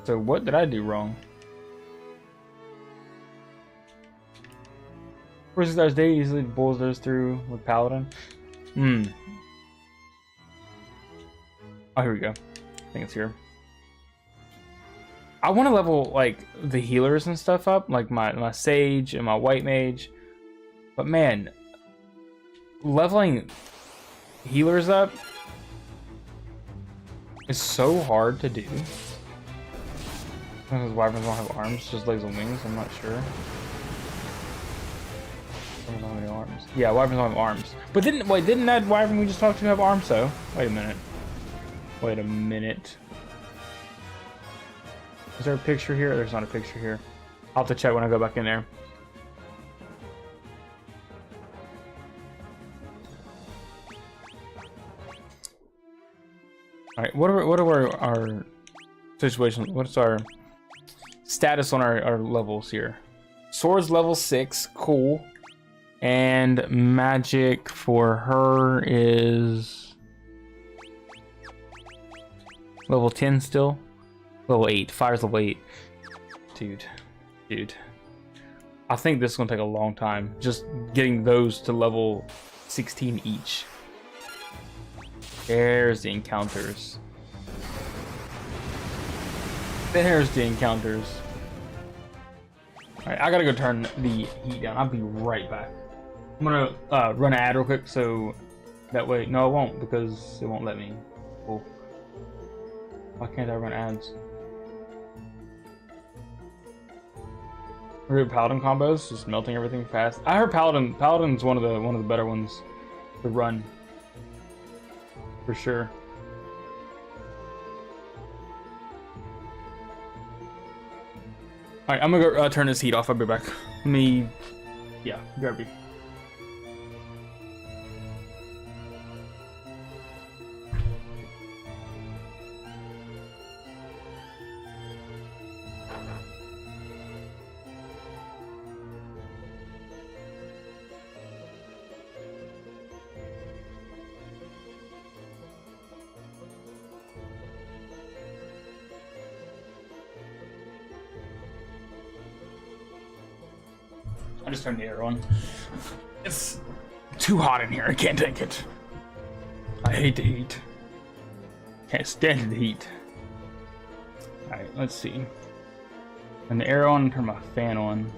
So what did I do wrong? Versus Stars Day easily bowls those through with Paladin. Hmm. Oh, here we go. I think it's here. I want to level like the healers and stuff up, like my Sage and my White Mage. But man, leveling healers up is so hard to do. Because wyverns don't have arms, just legs and wings. I'm not sure. Wyverns don't have any arms. Yeah, wyverns don't have arms. But didn't that wyvern we just talked to have arms? So wait a minute. Wait a minute. Is there a picture here? There's not a picture here. I'll have to check when I go back in there. All right, what are our situations? What's our status on our levels here? Swords level 6, cool. And magic for her is level 10 still. Level 8. Fire's level 8. Dude. I think this is gonna take a long time. Just getting those to level 16 each. There's the encounters. There's the encounters. Alright, I gotta go turn the heat down. I'll be right back. I'm gonna run an ad real quick so that way. No, it won't because it won't let me. Cool. Why can't I run ads? Weird Paladin combos, just melting everything fast. I heard Paladin's one of the better ones to run. For sure. Alright, I'm gonna go turn this heat off. I'll be back. Yeah, grab me. I just turned the air on. It's too hot in here. I can't take it. I hate the heat. Can't stand the heat. Alright, let's see. Turn the air on and turn my fan on.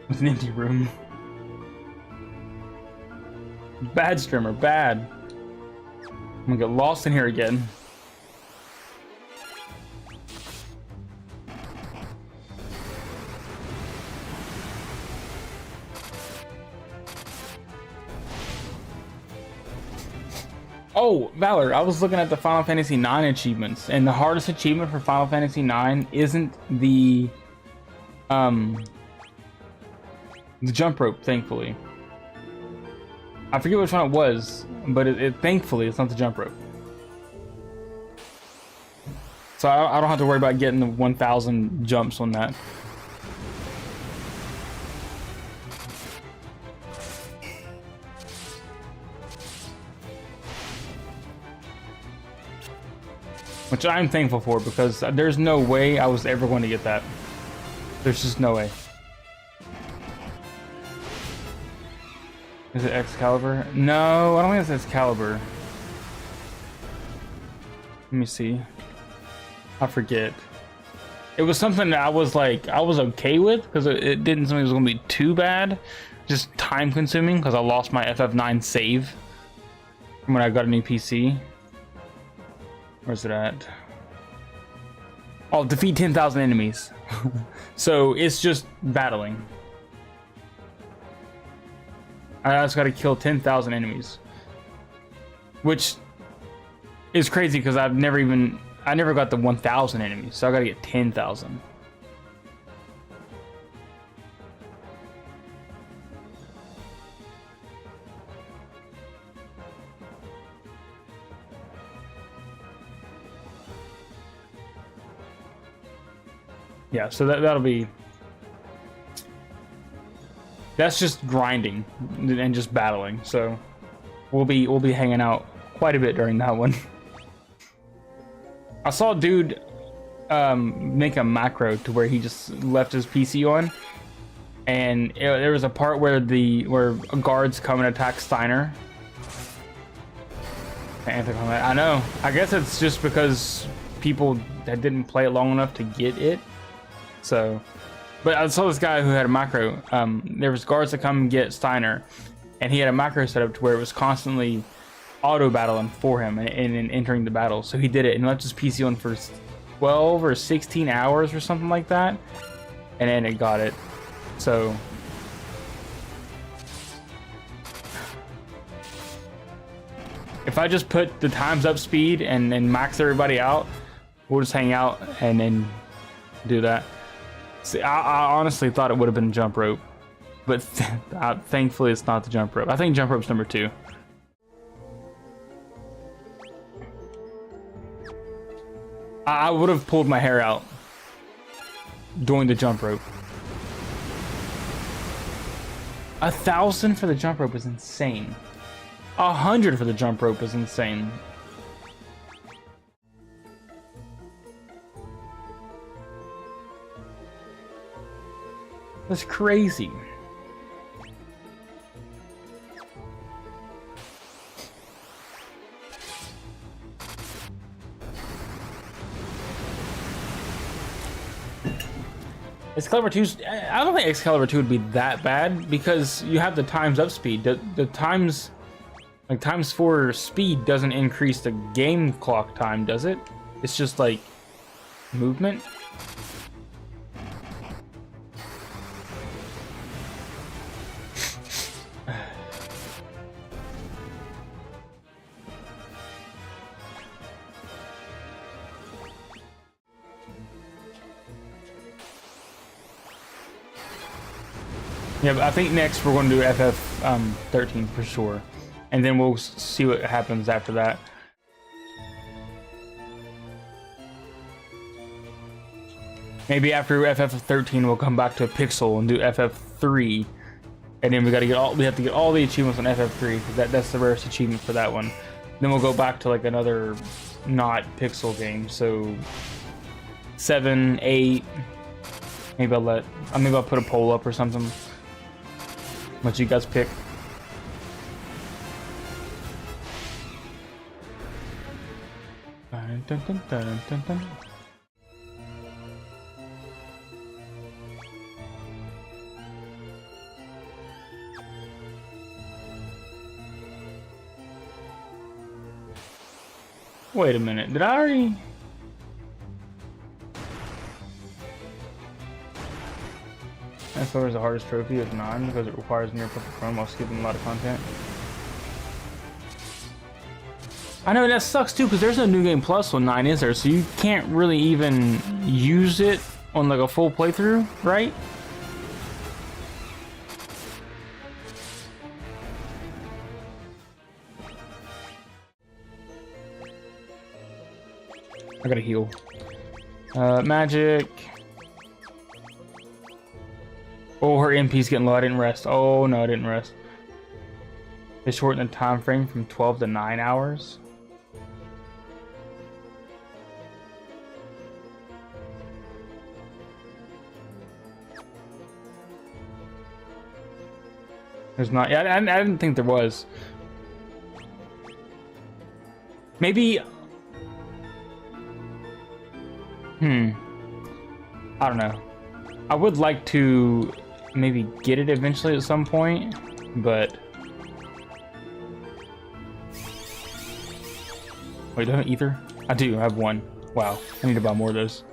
It's an empty room. Bad streamer, bad. I'm gonna get lost in here again. Oh, Valor, I was looking at the Final Fantasy IX achievements, and the hardest achievement for Final Fantasy IX isn't the jump rope, thankfully. I forget which one it was, but thankfully it's not the jump rope. So I don't have to worry about getting the 1,000 jumps on that. Which I'm thankful for, because there's no way I was ever going to get that. There's just no way. Is it Excalibur? No, I don't think it's Excalibur. Let me see. I forget. It was something that I was okay with, because it didn't seem like it was going to be too bad. Just time consuming, because I lost my FF9 save from when I got a new PC. Where's it at? Oh, defeat 10,000 enemies. So it's just battling. I just gotta kill 10,000 enemies. Which is crazy because I never got the 1,000 enemies, so I gotta get 10,000. Yeah, so that's just grinding and just battling. So we'll be hanging out quite a bit during that one. I saw a dude make a macro to where he just left his PC on, and there was a part where guards come and attack Steiner. Anti-combat. I know. I guess it's just because people that didn't play it long enough to get it. So, but I saw this guy who had a macro. There was guards that come and get Steiner, and he had a macro set up to where it was constantly auto battling for him and entering the battle. So he did it and left his PC on for 12 or 16 hours or something like that, and then it got it. So if I just put the times up speed and max everybody out, we'll just hang out and then do that. See, I honestly thought it would have been jump rope, but thankfully it's not the jump rope. I think jump rope's number 2. I would have pulled my hair out doing the jump rope. 1,000 for the jump rope is insane. 100 for the jump rope is insane. That's crazy. Excalibur 2's, I don't think Excalibur 2 would be that bad because you have the times up speed. The times, like times 4 speed doesn't increase the game clock time, does it? It's just like movement. Yeah, but I think next we're going to do FF13 for sure, and then we'll see what happens after that. Maybe after FF13 we'll come back to Pixel and do FF3, and then we have to get all the achievements on FF3 because that's the rarest achievement for that one. Then we'll go back to like another not Pixel game, so 7, 8. Maybe I'll put a poll up or something. What you guys pick? Dun, dun, dun, dun, dun, dun. Wait a minute, did I already? S4 is the hardest trophy of 9 because it requires near perfect run while skipping a lot of content. I know that sucks too because there's no New Game Plus on 9, is there? So you can't really even use it on like a full playthrough, right? I gotta heal. Magic. Oh, her MP's getting low. I didn't rest. Oh no, I didn't rest. They shortened the time frame from 12 to 9 hours. There's not. Yeah, I didn't think there was. Maybe. I don't know. I would like to maybe get it eventually at some point, but wait, do I have either? I do. I have one. Wow, I need to buy more of those.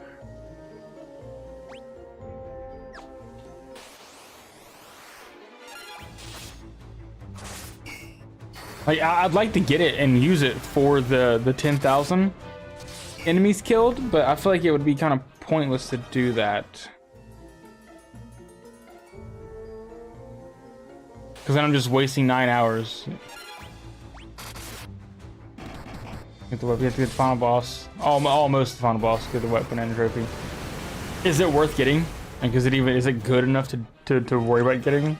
Like, I'd like to get it and use it for the 10,000 enemies killed, but I feel like it would be kind of pointless to do that. Because then I'm just wasting 9 hours. We have to get the final boss. Almost the final boss. Get the weapon and the trophy. Is it worth getting? Like, is it good enough to worry about getting?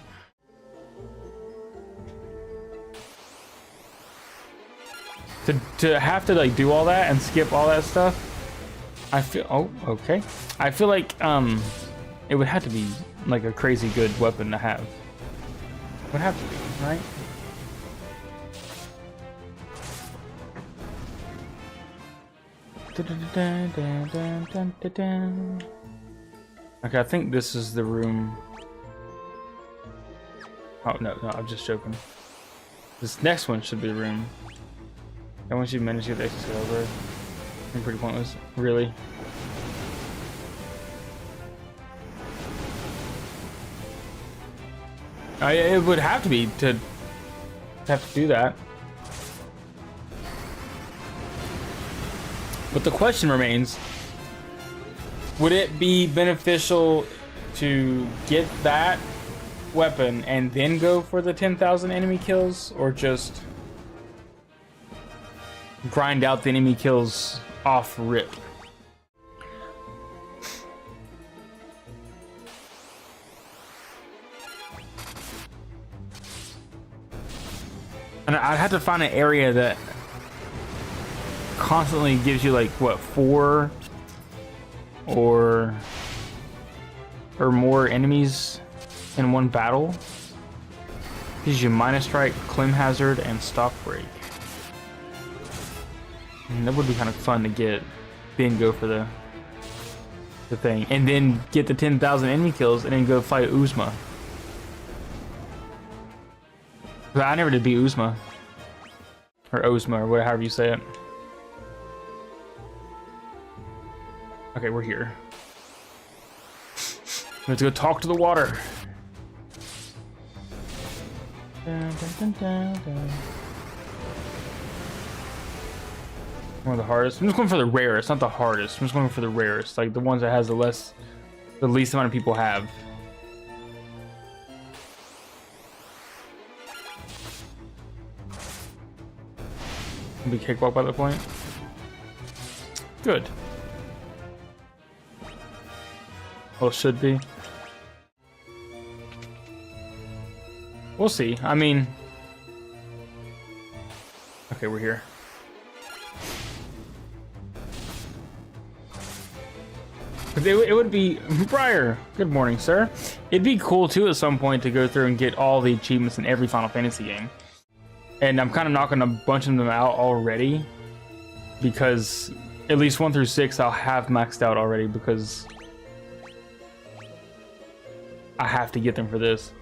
To have to like do all that and skip all that stuff, I feel, oh, okay. I feel like, it would have to be like a crazy good weapon to have. Would have to be, right? Okay, I think this is the room. Oh, no, I'm just joking. This next one should be the room. And once you manage to get the exit over, I'm pretty pointless. Really? It would have to be to have to do that. But the question remains, would it be beneficial to get that weapon and then go for the 10,000 enemy kills, or just grind out the enemy kills off rip? And I'd have to find an area that constantly gives you like what, 4 or more enemies in one battle. Gives you minus strike, clim hazard, and stock break. And that would be kind of fun to get, then go for the thing, and then get the 10,000 enemy kills, and then go fight Uzma. But I never did beat Uzma, or Ozma, or whatever you say it. Okay, we're here. Let's go talk to the water. One of the hardest. I'm just going for the rarest, not the hardest. I'm just going for the rarest, like the ones that has the least amount of people have. Be cakewalk by that point. Good. Well, should be. We'll see. I mean, okay, we're here. It would be, Briar, good morning, sir. It'd be cool too at some point to go through and get all the achievements in every Final Fantasy game. And I'm kind of knocking a bunch of them out already, because at least 1 through 6 I'll have maxed out already, because I have to get them for this.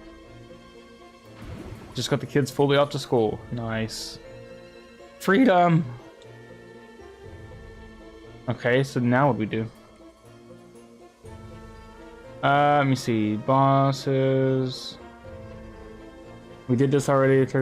Just got the kids fully off to school. Nice. Freedom! Okay, so now what do we do? Let me see. Bosses. We did this already. So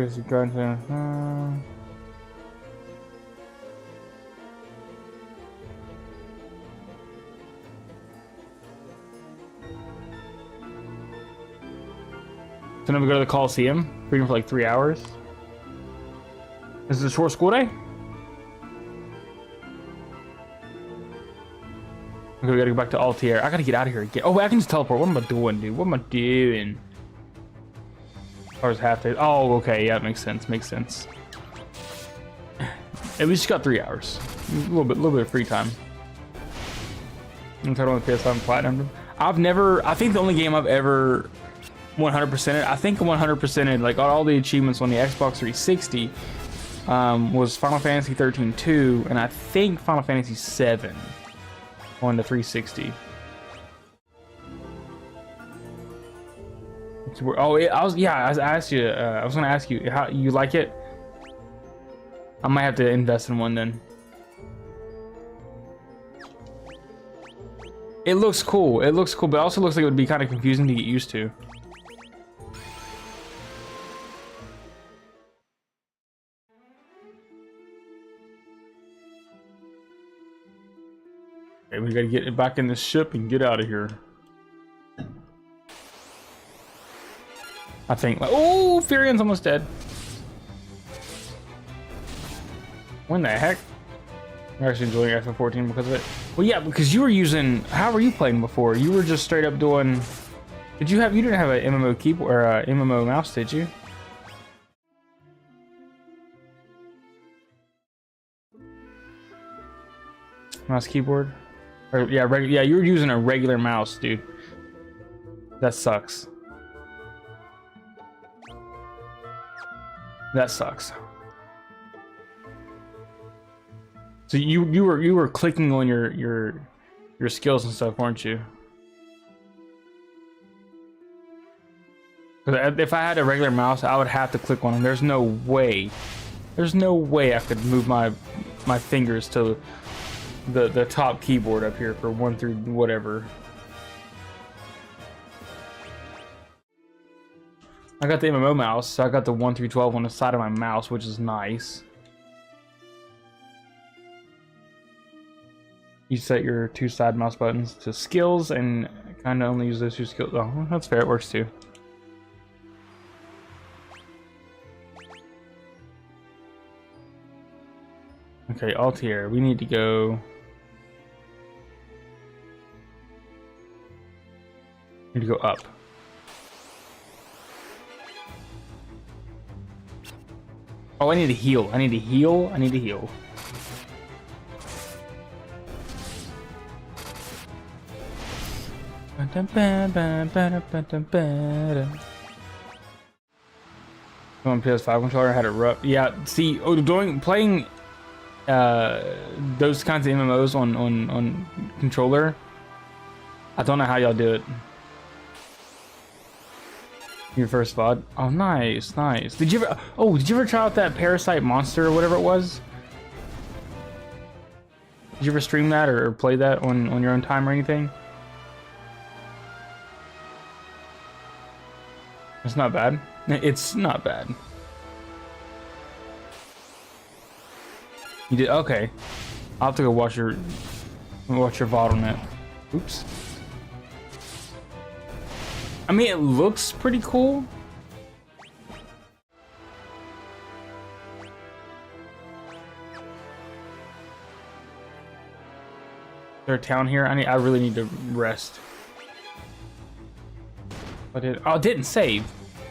now we go to the Coliseum. Freedom for like 3 hours. This is a short school day? Okay, we gotta go back to Altair. I gotta get out of here again. Oh, wait, I can just teleport. What am I doing, dude? What am I doing? Or is half day? Oh, okay. Yeah, it makes sense. Makes sense. At least you got 3 hours. A little bit of free time. I'm talking about PS5 Platinum. I've never. I think the only game I've ever 100%ed. I think 100%ed like all the achievements on the Xbox 360 was Final Fantasy 13-2, and I think Final Fantasy 7 on the 360. Oh, I asked you. I was gonna ask you how you like it. I might have to invest in one then. It looks cool. It looks cool, but it also looks like it would be kind of confusing to get used to. Okay, we gotta get back in the ship and get out of here. I think. Oh, Furion's almost dead. When the heck? I'm actually enjoying FF14 because of it. Well, yeah, because you were using. How were you playing before? You were just straight up doing. Did you have? You didn't have an MMO keyboard or a MMO mouse, did you? Mouse keyboard. Or, yeah, you're using a regular mouse, dude. That sucks. That sucks. So you were clicking on your skills and stuff, weren't you? Because if I had a regular mouse, I would have to click on them. There's no way I could move my fingers to the top keyboard up here for 1 through whatever. I got the MMO mouse, so I got the 1 through 12 on the side of my mouse, which is nice. You set your 2 side mouse buttons to skills and kind of only use those 2 skills. Oh, that's fair, it works too. Okay, Altier, we need to go. Need to go up. Oh, I need to heal. I need to heal. I need to heal. On PS5 controller, I had it rough. Yeah, see, playing those kinds of MMOs on controller, I don't know how y'all do it. Your first VOD. Oh, nice, nice. Did you ever try out that Parasite Monster or whatever it was? Did you ever stream that or play that on your own time or anything? It's not bad. It's not bad. You did okay. I'll have to go watch your VOD on that. Oops. I mean, it looks pretty cool. Is there a town here? I really need to rest. But it didn't save.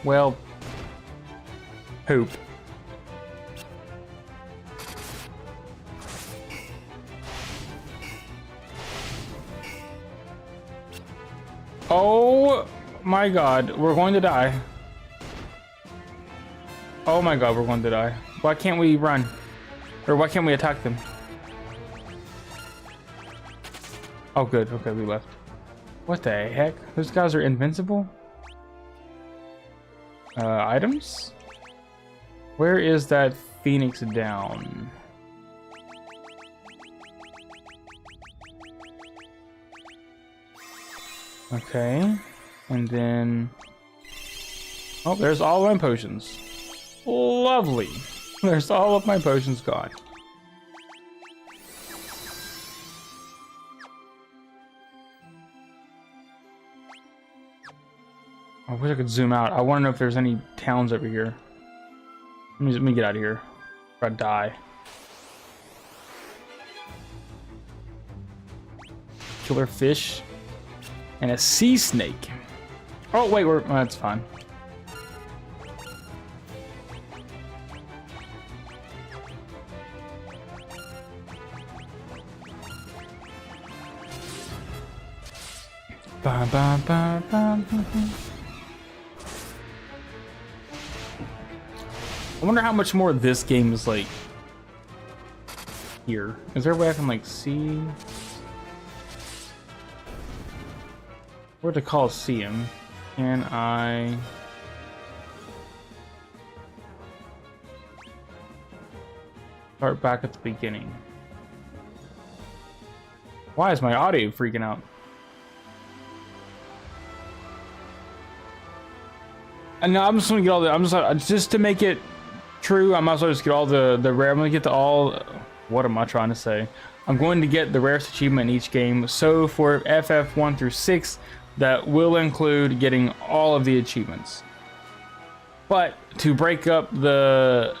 Well, poop. Oh my god, we're going to die. Oh my god, we're going to die. Why can't we run? Or why can't we attack them? Oh good, okay, we left. What the heck? Those guys are invincible? Items? Where is that Phoenix down? Okay, and then... Oh, there's all my potions. Lovely. There's all of my potions gone. I wish I could zoom out. I want to know if there's any towns over here. Let me get out of here. Or I die. Killer fish. And a sea snake. Oh, wait, that's fine. Ba, ba, ba, ba, ba, ba. I wonder how much more this game is like here. Is there a way I can like see? Where's the Coliseum? Can I start back at the beginning? Why is my audio freaking out? And now I'm just gonna get all the. Just to make it true. I might as well just get all the rare. I'm gonna get the all. What am I trying to say? I'm going to get the rarest achievement in each game. So for FF 1 through 6, that will include getting all of the achievements. But to break up the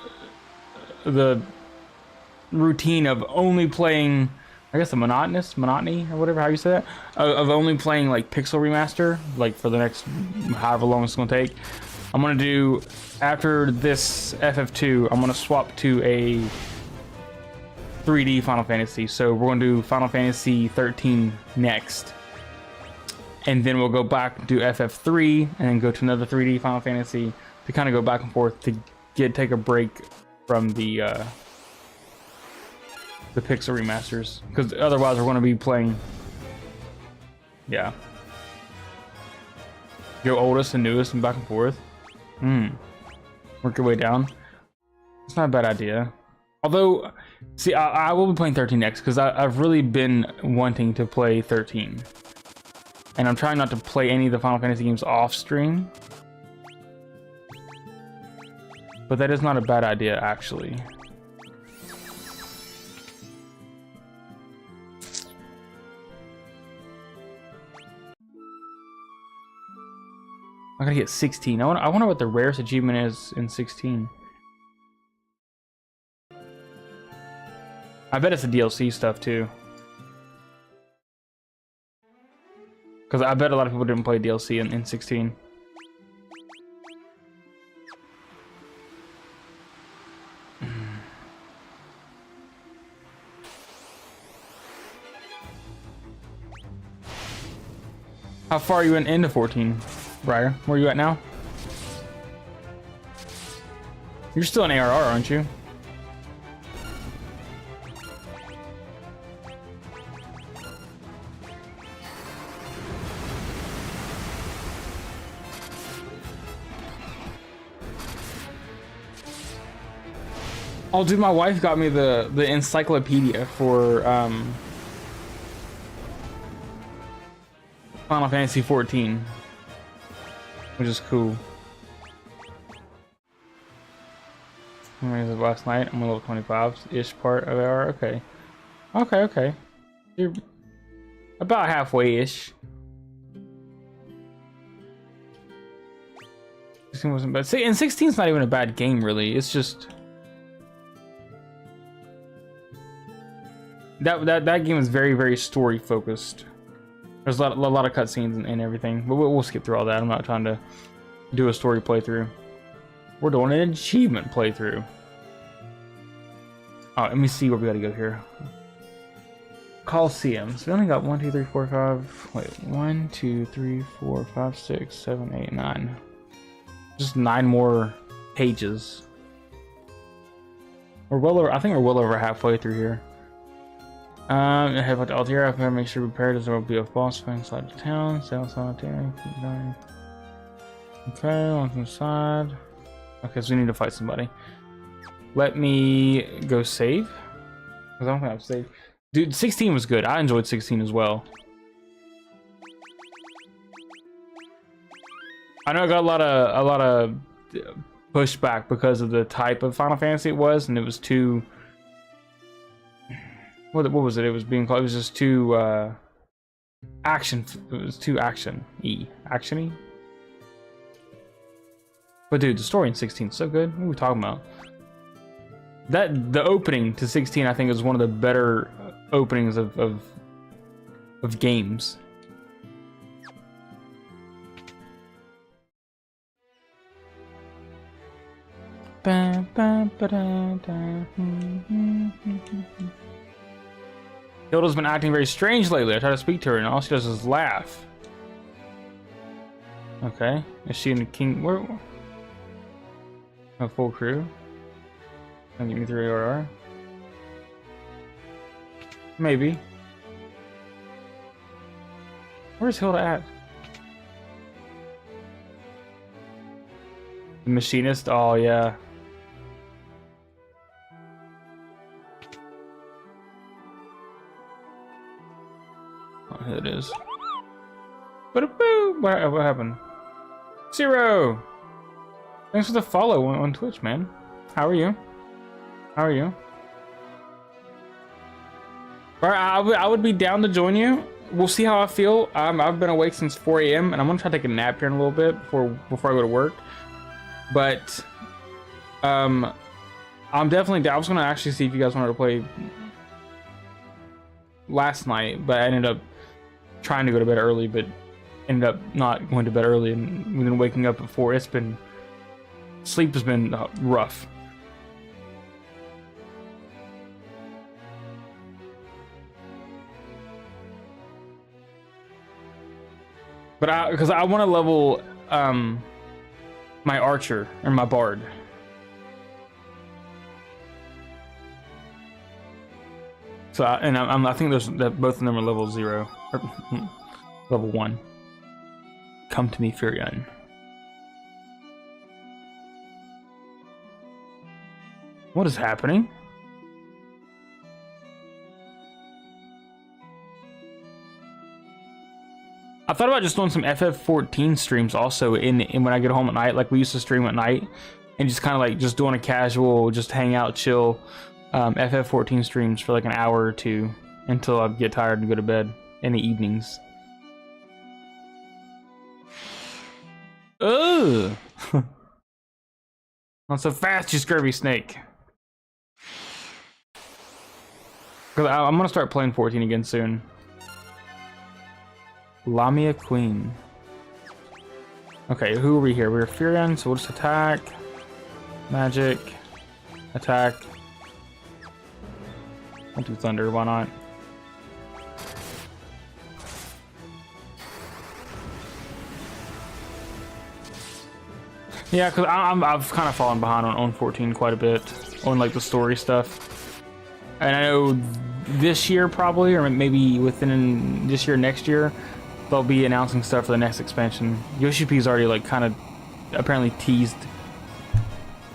routine of only playing, I guess the monotony or whatever how you say that, of only playing like Pixel Remaster, like for the next however long it's gonna take. I'm gonna do, after this FF2, I'm gonna swap to a 3D Final Fantasy. So we're going to do Final Fantasy 13 next. And then we'll go back and do FF3 and then go to another 3D Final Fantasy to kind of go back and forth to take a break from the pixel remasters, because otherwise we're going to be playing, yeah, go oldest and newest and back and forth. Work your way down. It's not a bad idea. Although, see, I will be playing 13 next because I've really been wanting to play 13, and I'm trying not to play any of the Final Fantasy games off stream. But that is not a bad idea, actually. I gotta get 16. I wonder what the rarest achievement is in 16. I bet it's the DLC stuff too. Because I bet a lot of people didn't play DLC in 16. How far are you into 14, Briar? Where are you at now? You're still in ARR, aren't you? Oh, dude, my wife got me the encyclopedia for Final Fantasy 14, which is cool. I made it last night. I'm a level 25-ish part of AR. Okay. Okay. You're about halfway-ish. 16 wasn't bad. See, and 16's not even a bad game, really. It's just that game is very, very story focused. There's a lot of cutscenes and everything, but we'll skip through all that. I'm not trying to do a story playthrough. We're doing an achievement playthrough. Oh, let me see where we gotta go here. Coliseum. So we only got 1, 2, 3, 4, 5. Wait, 1, 2, 3, 4, 5, 6, 7, 8, 9. Just 9 more pages. We're well over. I think we're well over halfway through here. I head back to Altair. I better make sure prepared as there will be a boss fight inside the town. Stay outside Altair. Keep going. Okay, on the side. Okay, so we need to fight somebody. Let me go save. Because I don't think I've saved. Dude, 16 was good. I enjoyed 16 as well. I know I got a lot of pushback because of the type of Final Fantasy it was, and it was too. What was it? It was being called. It was just too action. It was too actiony. But dude, the story in 16 is so good. What are we talking about? The opening to 16, I think, is one of the better openings of games. Hilda's been acting very strange lately. I try to speak to her and all she does is laugh. Okay. Is she in the king? Where? A full crew? Can you get me through ARR? Maybe. Where's Hilda at? The machinist? Oh, yeah. Oh, here it is. What happened? Zero! Thanks for the follow on Twitch, man. How are you? How are you? Alright, I would be down to join you. We'll see how I feel. I've been awake since 4 a.m. and I'm gonna try to take a nap here in a little bit before I go to work. But I'm definitely down. I was gonna actually see if you guys wanted to play last night, but I ended up trying to go to bed early, but ended up not going to bed early, and we've been waking up at 4. Sleep has been rough. But because I want to level my archer and my bard. So I think that both of them are level 0 or level 1. Come to me, Furion. What is happening? I thought about just doing some FF14 streams also in when I get home at night, like we used to stream at night, and just kind of like just doing a casual, just hang out, chill, FF14 streams for like an hour or 2 until I get tired and go to bed in the evenings. Ugh! Not so fast, you scurvy snake. Cause I'm gonna start playing 14 again soon. Lamia Queen. Okay, who are we here? We're Furion, so we'll just attack. Magic. Attack. I'll do Thunder, why not? Yeah, because I've kind of fallen behind on 14 quite a bit. On like the story stuff. And I know this year probably, or maybe within this year, next year, they'll be announcing stuff for the next expansion. Yoshi P's already like kind of apparently teased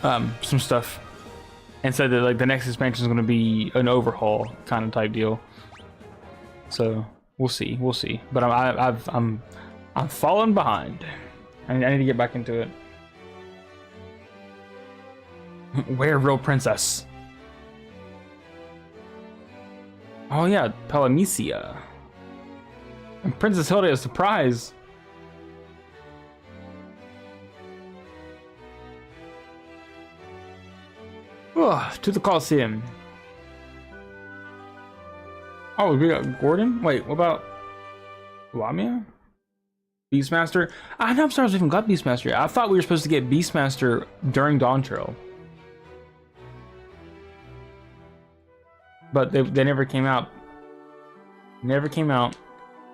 some stuff and said that like the next expansion is going to be an overhaul kind of type deal. So we'll see. But I'm falling behind. I need to get back into it. Where real princess? Oh yeah, Palamecia. And Princess Hilda is a surprise. Ugh, to the Coliseum. Oh, we got Gordon? Wait, what about Lamia? Beastmaster? I'm sorry, we even got Beastmaster. I thought we were supposed to get Beastmaster during Dawn Trail. But they never came out. Never came out.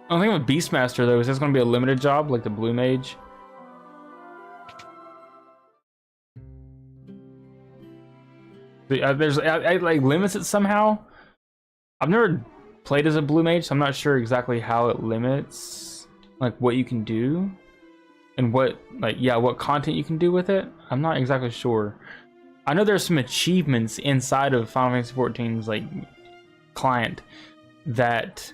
The only thing with Beastmaster though is it's going to be a limited job, like the Blue Mage. There's I like limits it somehow. I've never played as a Blue Mage, so I'm not sure exactly how it limits like what you can do and what what content you can do with it. I'm not exactly sure. I know there's some achievements inside of Final Fantasy XIV's like client that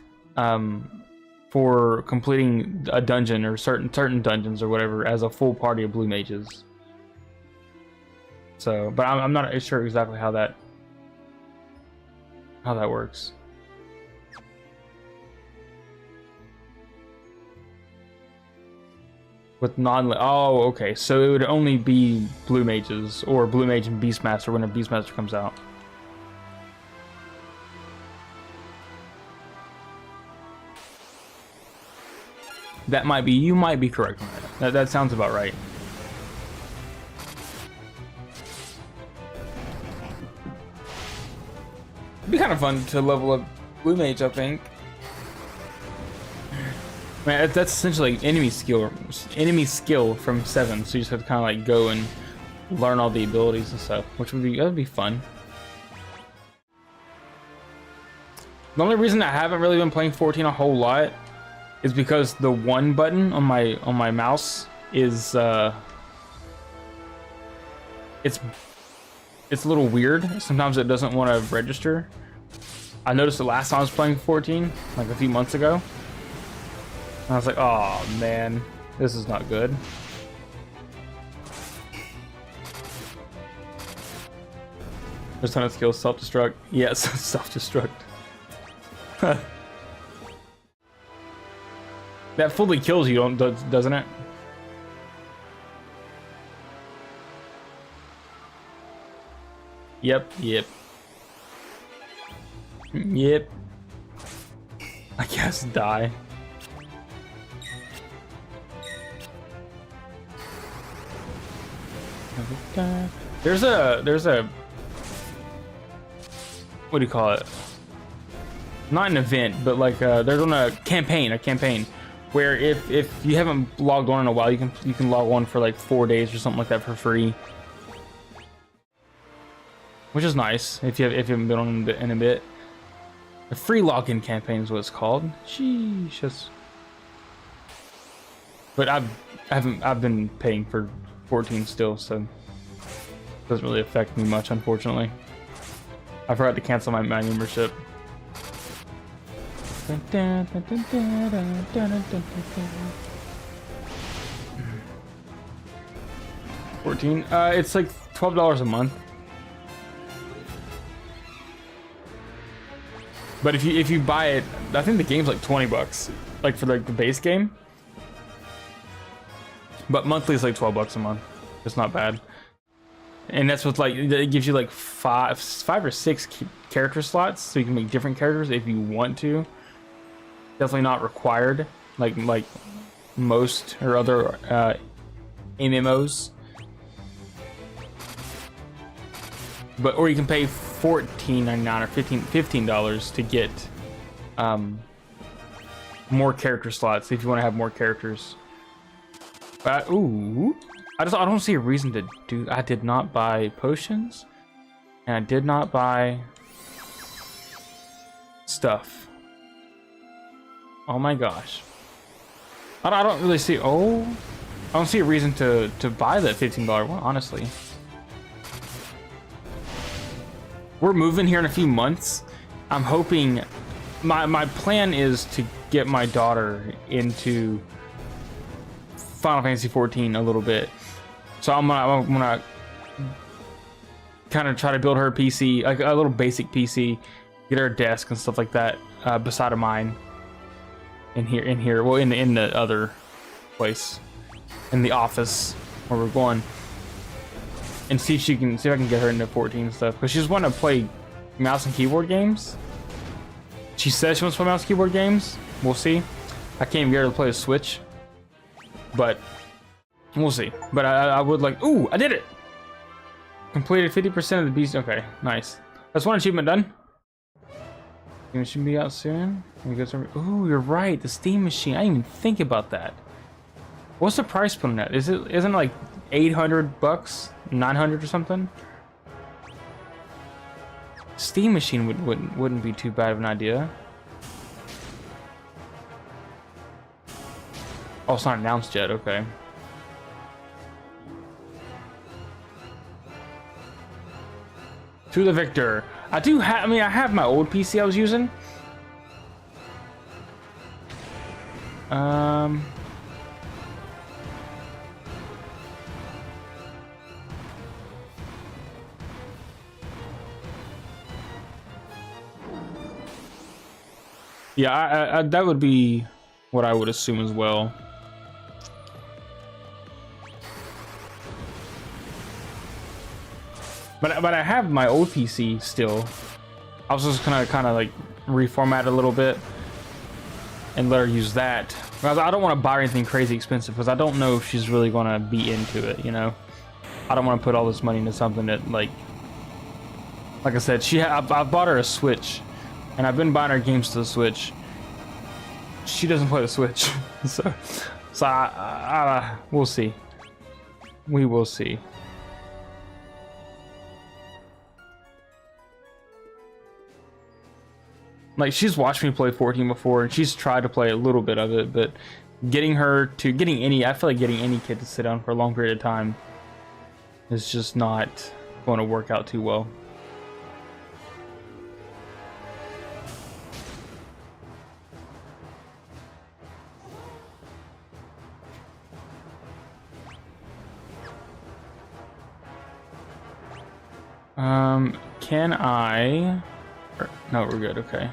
for completing a dungeon or certain dungeons or whatever as a full party of Blue Mages. So, but I'm not sure exactly how that works. With oh, okay. So it would only be Blue Mages or Blue Mage and Beastmaster when a Beastmaster comes out. That might be, you might be correct on that. That sounds about right. It'd be kind of fun to level up Blue Mage, I think. Man, that's essentially enemy skill from 7, so you just have to kind of like go and learn all the abilities and stuff, which would be fun. The only reason I haven't really been playing 14 a whole lot is because the 1 button on my mouse is it's a little weird. Sometimes it doesn't want to register. I noticed the last time I was playing 14, like a few months ago. And I was like, oh man, this is not good. There's a ton of skills, self-destruct. Yes, self-destruct. That fully kills you, doesn't it? Yep. I guess die. There's a what do you call it? Not an event, but like they're doing a campaign where if you haven't logged on in a while, you can log on for like 4 days or something like that for free, which is nice if you haven't been on in a bit. A free login campaign is what it's called. Sheesh. But I've been paying for 14 still, so it doesn't really affect me much, unfortunately. I forgot to cancel my membership. 14. It's like $12 a month. But if you buy it, I think the game's like 20 bucks, like for like the base game. But monthly is like 12 bucks a month. It's not bad. And that's with like, it gives you like five or six character slots, so you can make different characters if you want to. Definitely not required, like most or other MMOs. But or you can pay $14.99 or $15 to get more character slots if you want to have more characters. But ooh, I don't see a reason to do. I did not buy potions, and I did not buy stuff. Oh my gosh, I don't really see. Oh, I don't see a reason to buy that $15 one, honestly. We're moving here in a few months. I'm hoping, my plan is to get my daughter into Final Fantasy 14 a little bit. So I'm gonna kind of try to build her a PC, like a little basic PC, get her a desk and stuff like that beside of mine. In here, well, in the other place, in the office where we're going. And see if I can get her into 14 and stuff, because she just want to play mouse and keyboard games. She says she wants to play mouse and keyboard games. We'll see. I can't even get her to play a Switch, but we'll see. But I would like. Ooh, I did it! Completed 50% of the beast. Okay, nice. That's one achievement done. It should be out soon. Ooh, you're right. The Steam machine. I didn't even think about that. What's the price point on that? Isn't it like 800 bucks? 900 or something? Steam machine wouldn't be too bad of an idea. Oh, it's not announced yet. Okay. To the victor. I have my old PC I was using. Yeah, that would be what I would assume as well. But I have my old PC still. I was just gonna kind of like reformat it a little bit and let her use that. I don't want to buy her anything crazy expensive because I don't know if she's really gonna be into it. You know, I don't want to put all this money into something that like I said, I bought her a Switch. And I've been buying her games to the Switch. She doesn't play the Switch, so we'll see. We will see. Like, she's watched me play 14 before, and she's tried to play a little bit of it, but I feel like getting any kid to sit down for a long period of time is just not going to work out too well. Can I? No, we're good. Okay.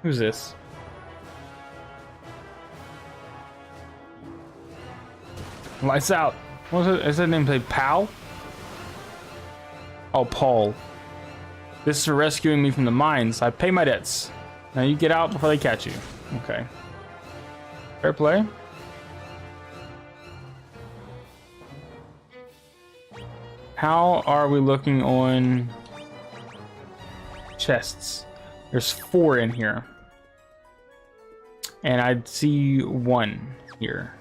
Who's this? Lights out. What was it? Is that name play Pal? Oh, Paul. This is for rescuing me from the mines. I pay my debts. Now you get out before they catch you. Okay. Fair play. How are we looking on chests? There's 4 in here. And I'd see 1 here.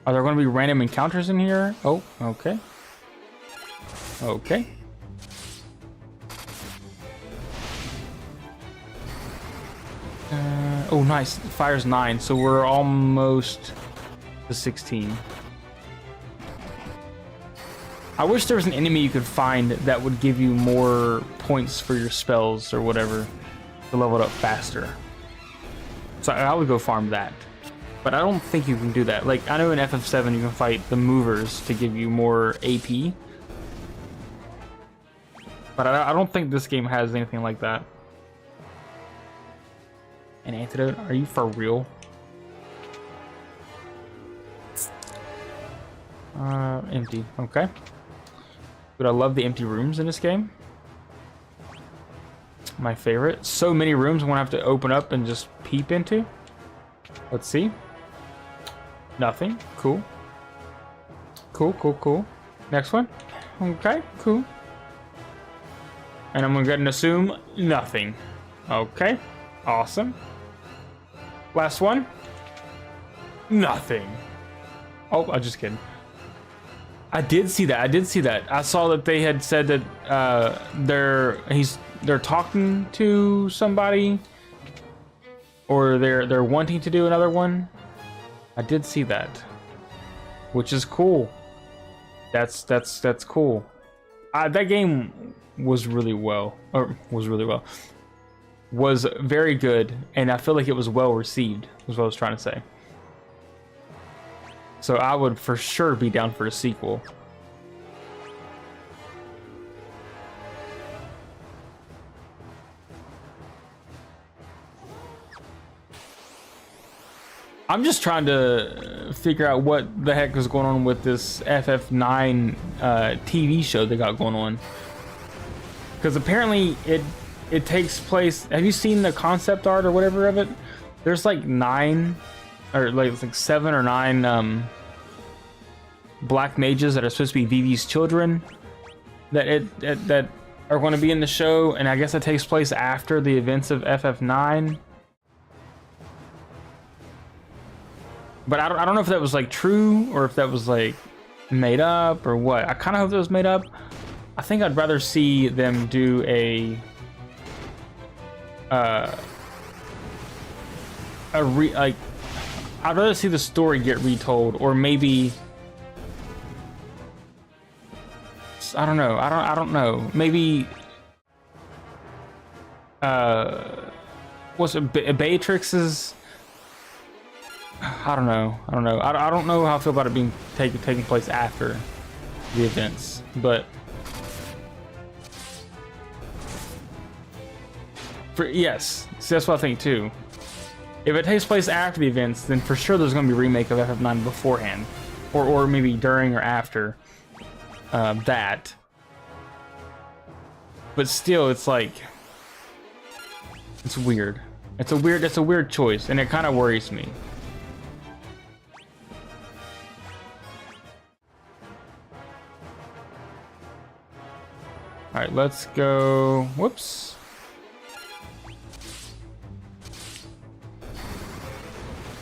Are there going to be random encounters in here? Oh, okay. Okay. Oh, nice. Fire's 9, so we're almost to 16. I wish there was an enemy you could find that would give you more points for your spells or whatever to level it up faster. So I would go farm that. But I don't think you can do that. Like, I know in FF7 you can fight the movers to give you more AP. But I don't think this game has anything like that. An antidote? Are you for real? Empty. Okay. Dude, I love the empty rooms in this game. My favorite. So many rooms I want to have to open up and just peep into. Let's see. Nothing. Cool. Cool, cool, cool. Next one. Okay, cool. And I'm gonna assume nothing. Okay. Awesome. Last one. Nothing. Oh, I'm just kidding. I did see that. I did see that. I saw that they had said that they're talking to somebody, or they're wanting to do another one. I did see that, which is cool. That's cool. That game was really well, was very good, and I feel like it was well received, is what I was trying to say. So I would for sure be down for a sequel. I'm just trying to figure out what the heck is going on with this FF9 TV show they got going on. Because apparently it takes place. Have you seen the concept art or whatever of it? There's like 9 or like 7 or 9 black mages that are supposed to be Vivi's children that are going to be in the show, and I guess it takes place after the events of FF9. But I don't know if that was like true or if that was like made up or what. I kind of hope that was made up. I think I'd rather see them do I'd rather see the story get retold, or maybe I don't know. I don't know. Maybe what's it, Beatrix's? I don't know. I don't know how I feel about it being taking place after the events, but yes, see, that's what I think too. If it takes place after the events, then for sure there's going to be a remake of FF9 beforehand, or maybe during or after that. But still, it's like it's weird. It's a weird choice, and it kind of worries me. All right, let's go. Whoops.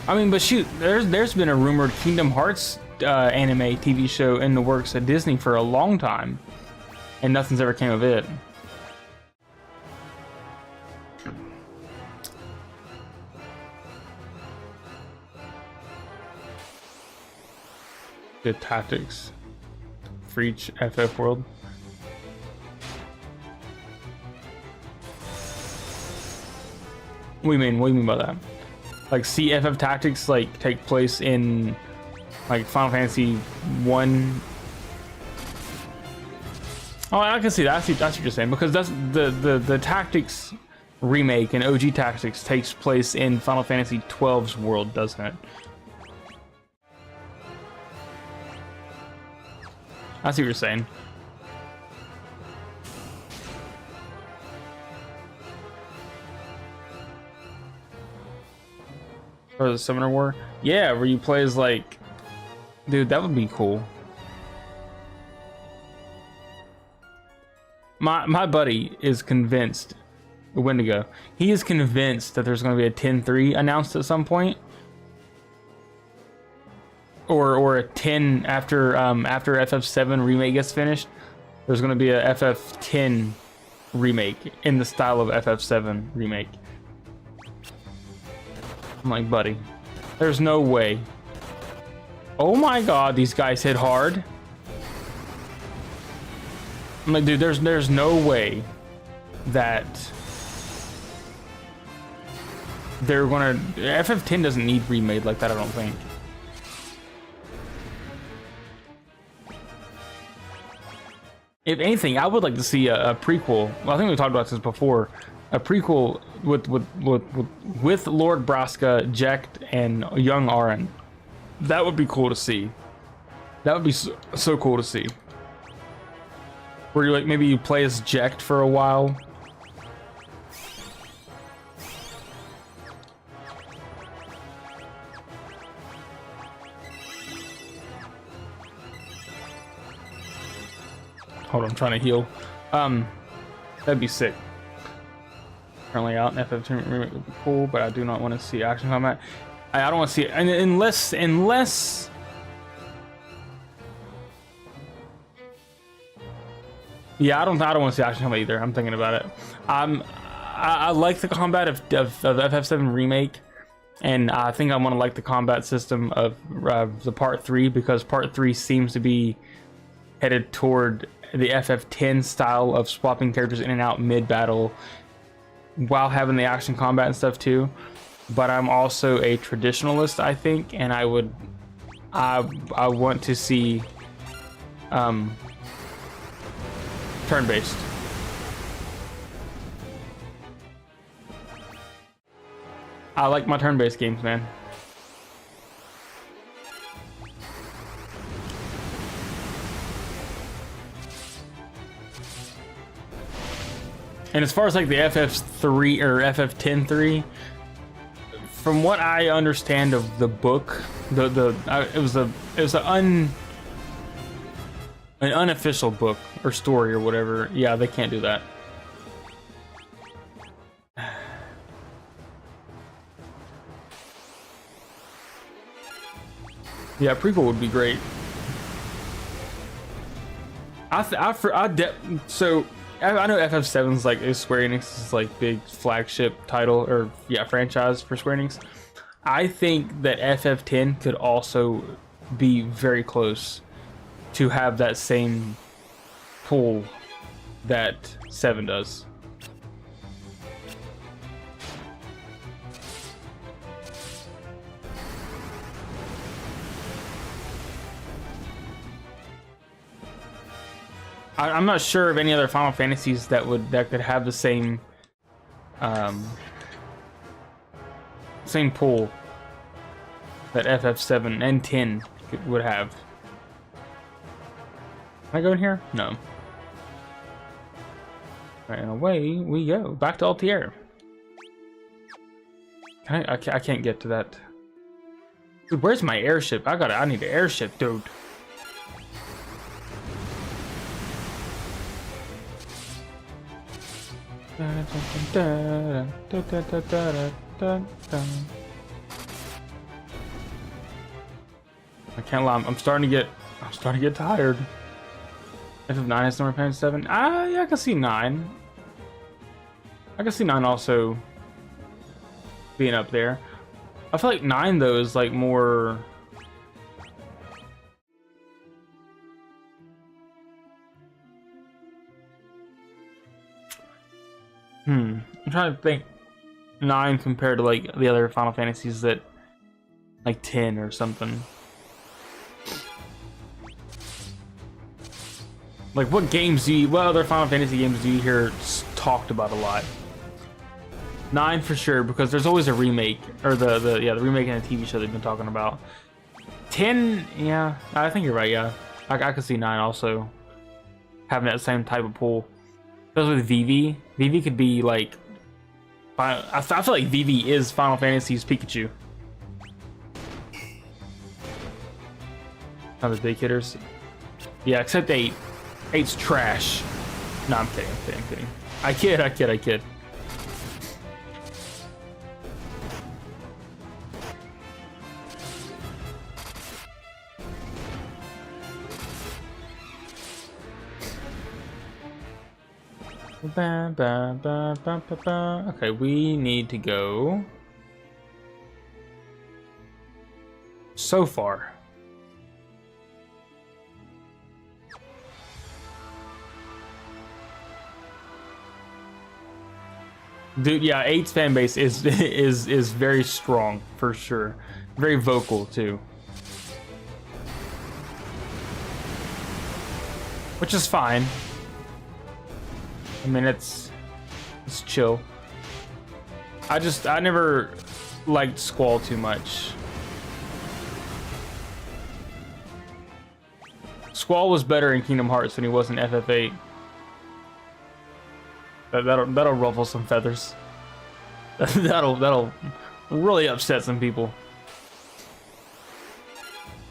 I mean, but shoot, there's been a rumored Kingdom Hearts anime TV show in the works at Disney for a long time, and nothing's ever came of it. Good tactics for each FF world. What do you mean by that? Like, CFF tactics like take place in like Final Fantasy 1. Oh, I can see that. That's what you're saying, because that's the tactics remake and OG tactics takes place in Final Fantasy 12's world, doesn't it? I see what you're saying. Or the Summoner War? Yeah, where you play as like... Dude, that would be cool. My buddy is convinced Wendigo. He is convinced that there's going to be a 10-3 announced at some point, or a 10 after FF7 remake gets finished. There's going to be a FF10 remake in the style of FF7 remake. I'm like, buddy, there's no way. Oh my god, these guys hit hard. I'm like, dude, there's no way that they're gonna... FF10 doesn't need remade like that, I don't think. If anything, I would like to see a prequel. Well, I think we talked about this before. A prequel with Lord Braska, Jecht, and young Auron. That would be cool to see. That would be so cool to see. Where you like, maybe you play as Jecht for a while. Hold on, I'm trying to heal. That'd be sick. Currently out in FF2 remake would be cool, but I do not want to see action combat. I don't want to see it unless. Yeah, I don't want to see action combat either. I'm thinking about it. I like the combat of FF7 remake, and I think I want to like the combat system of the Part 3, because Part 3 seems to be headed toward the FF10 style of swapping characters in and out mid-battle while having the action combat and stuff too. But I'm also a traditionalist, I think, and I want to see turn-based. I like my turn-based games, man. And as far as like the FF3 or FF10-3, from what I understand of the book, it was an unofficial book or story or whatever. Yeah, they can't do that. Yeah, prequel would be great. I know FF7's like is Square Enix's like big flagship title, or yeah, franchise for Square Enix. I think that FF10 could also be very close to have that same pull that 7 does. I'm not sure of any other Final Fantasies that could have the same same pull that FF7 and 10 would have. Can I go in here? No. Alright, and away we go. Back to Altair. I can't get to that. Dude, where's my airship? I need an airship, dude. I can't lie, I'm starting to get tired. FF9 has no repairing 7. Yeah, I can see 9. I can see 9 also being up there. I feel like 9 though is like more. I'm trying to think. 9 compared to like the other Final Fantasies, that like 10 or something. Like what other Final Fantasy games do you hear talked about a lot? 9 for sure, because there's always a remake, or the remake in a TV show they've been talking about. 10, yeah, I think you're right. Yeah, I could see 9 also having that same type of pull. Especially with Vivi. Vivi could be like, I feel like Vivi is Final Fantasy's Pikachu. Not the big hitters. Yeah, except 8. 8's trash. No, I'm kidding. I kid. Okay, we need to go so far. Dude, yeah, 8's fan base is very strong for sure. Very vocal too. Which is fine. I mean, it's chill. I never liked Squall too much. Squall was better in Kingdom Hearts than he was in FF8. That'll ruffle some feathers. that'll really upset some people.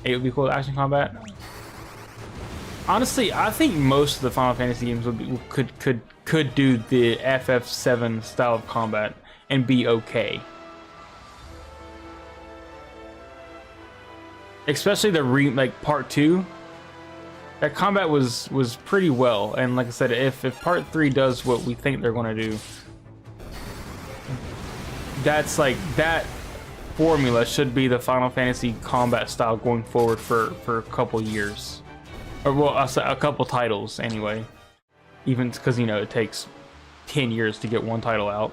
8 would be cool. Action combat. Honestly, I think most of the Final Fantasy games could do the FF7 style of combat and be okay. Especially the part 2. That combat was pretty well, and like I said, if part 3 does what we think they're gonna do, that's like that formula should be the Final Fantasy combat style going forward for a couple years. Or, well, a couple titles anyway. Even because, you know, it takes 10 years to get one title out.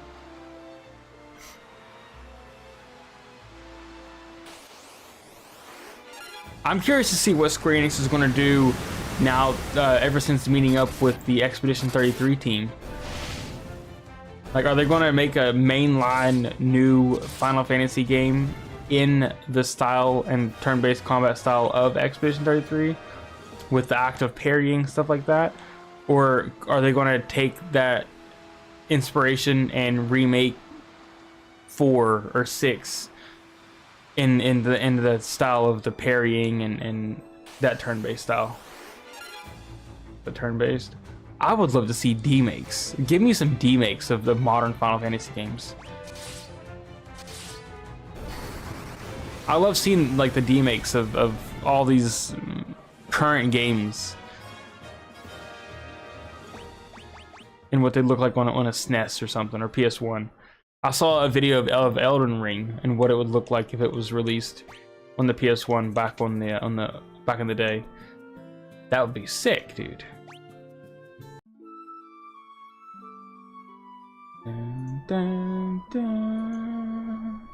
I'm curious to see what Square Enix is going to do now, ever since meeting up with the Expedition 33 team. Like, are they going to make a mainline new Final Fantasy game in the style and turn-based combat style of Expedition 33? With the active parrying, stuff like that? Or are they going to take that inspiration and remake 4 or 6 in the style of the parrying and that turn-based style? The turn-based? I would love to see D-makes. Give me some D-makes of the modern Final Fantasy games. I love seeing like the D-makes of all these current games and what they look like on a SNES or something, or PS1. I saw a video of Elden Ring and what it would look like if it was released on the PS1 back in the day. That would be sick, dude. Dun, dun, dun.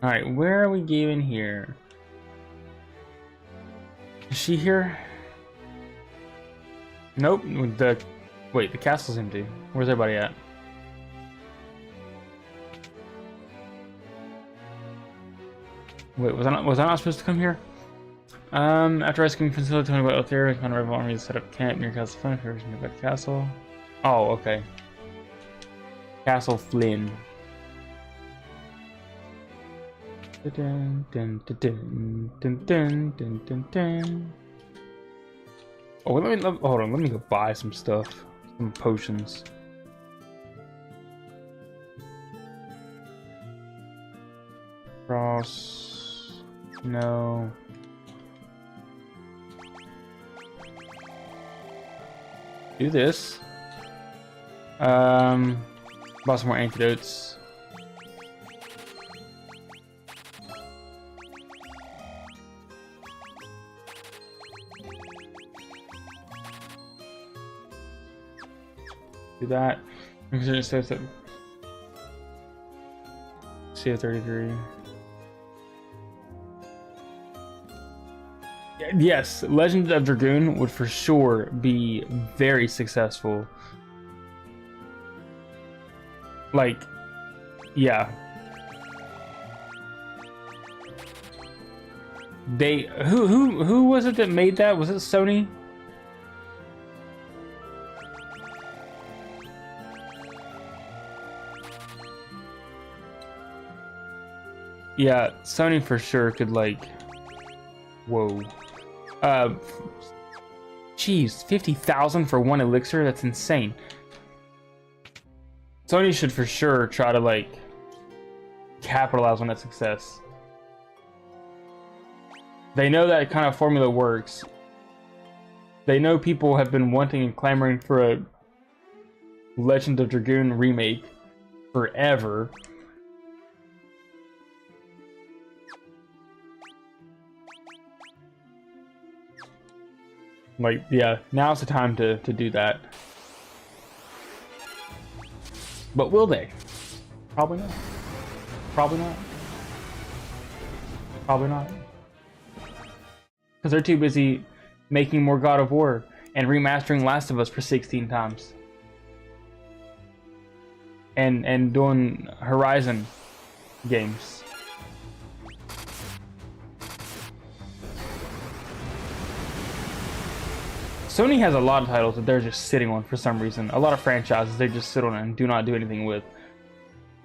All right, where are we going here? Is she here? Nope. Wait, the castle's empty. Where's everybody at? Wait, was I not supposed to come here? After rescuing Francisco, Tony about out there, we found a rival army to set up camp near Castle Flynn. First, nearby the castle. Oh, okay. Castle Flynn. Dun, dun, dun, dun, dun, dun, dun, dun, dun. Oh, hold on. Let me go buy some stuff, some potions. Cross. No. Do this. Bought some more antidotes. Do that. It says that CO33. Yes, Legend of Dragoon would for sure be very successful. Like, yeah. Who was it that made that? Was it Sony? Yeah, Sony for sure could, like, whoa. Jeez, 50,000 for one elixir? That's insane. Sony should for sure try to, like, capitalize on that success. They know that kind of formula works. They know people have been wanting and clamoring for a Legend of Dragoon remake forever. Like, yeah, now's the time to do that. But will they? Probably not. Probably not. Probably not. Because they're too busy making more God of War and remastering Last of Us for 16 times. And doing Horizon games. Sony has a lot of titles that they're just sitting on for some reason. A lot of franchises they just sit on and do not do anything with.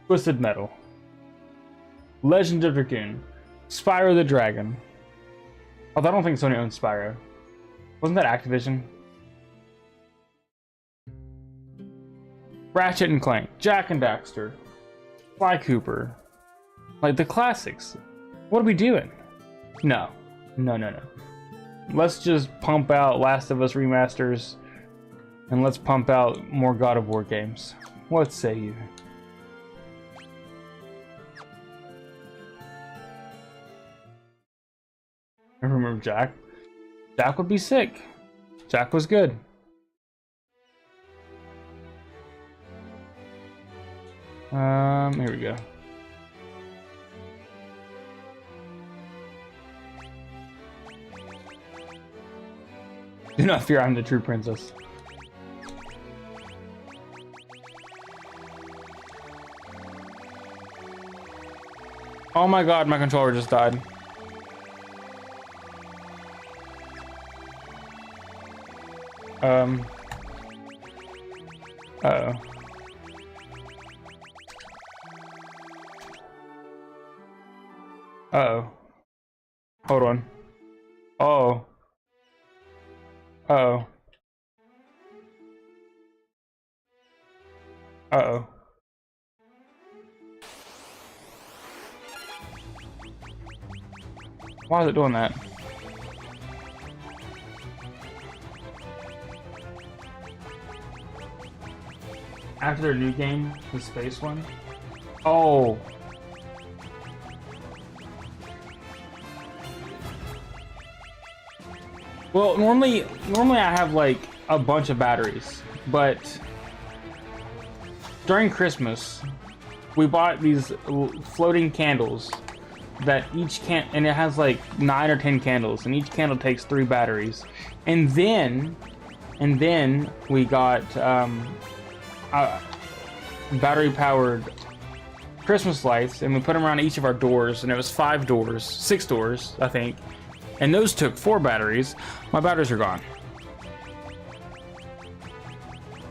Twisted Metal, Legend of Dragoon, Spyro the Dragon. Although I don't think Sony owns Spyro. Wasn't that Activision? Ratchet and Clank, Jack and Daxter, Sly Cooper. Like the classics. What are we doing? No. No, no, no. Let's just pump out Last of Us remasters and let's pump out more God of War games. What say you? I remember Jack. Jack would be sick. Jack was good. Here we go. Do not fear, I'm the true princess. Oh my god, my controller just died. Uh-oh. Uh-oh. Hold on. Oh. Uh-oh. Uh-oh. Why is it doing that? After their new game, the space one? Oh. Well, normally I have like a bunch of batteries, but during Christmas, we bought these floating candles that each and it has like 9 or 10 candles, and each candle takes 3 batteries. And then we got battery-powered Christmas lights, and we put them around each of our doors, and it was 5 doors, 6 doors, I think. And those took 4 batteries. My batteries are gone.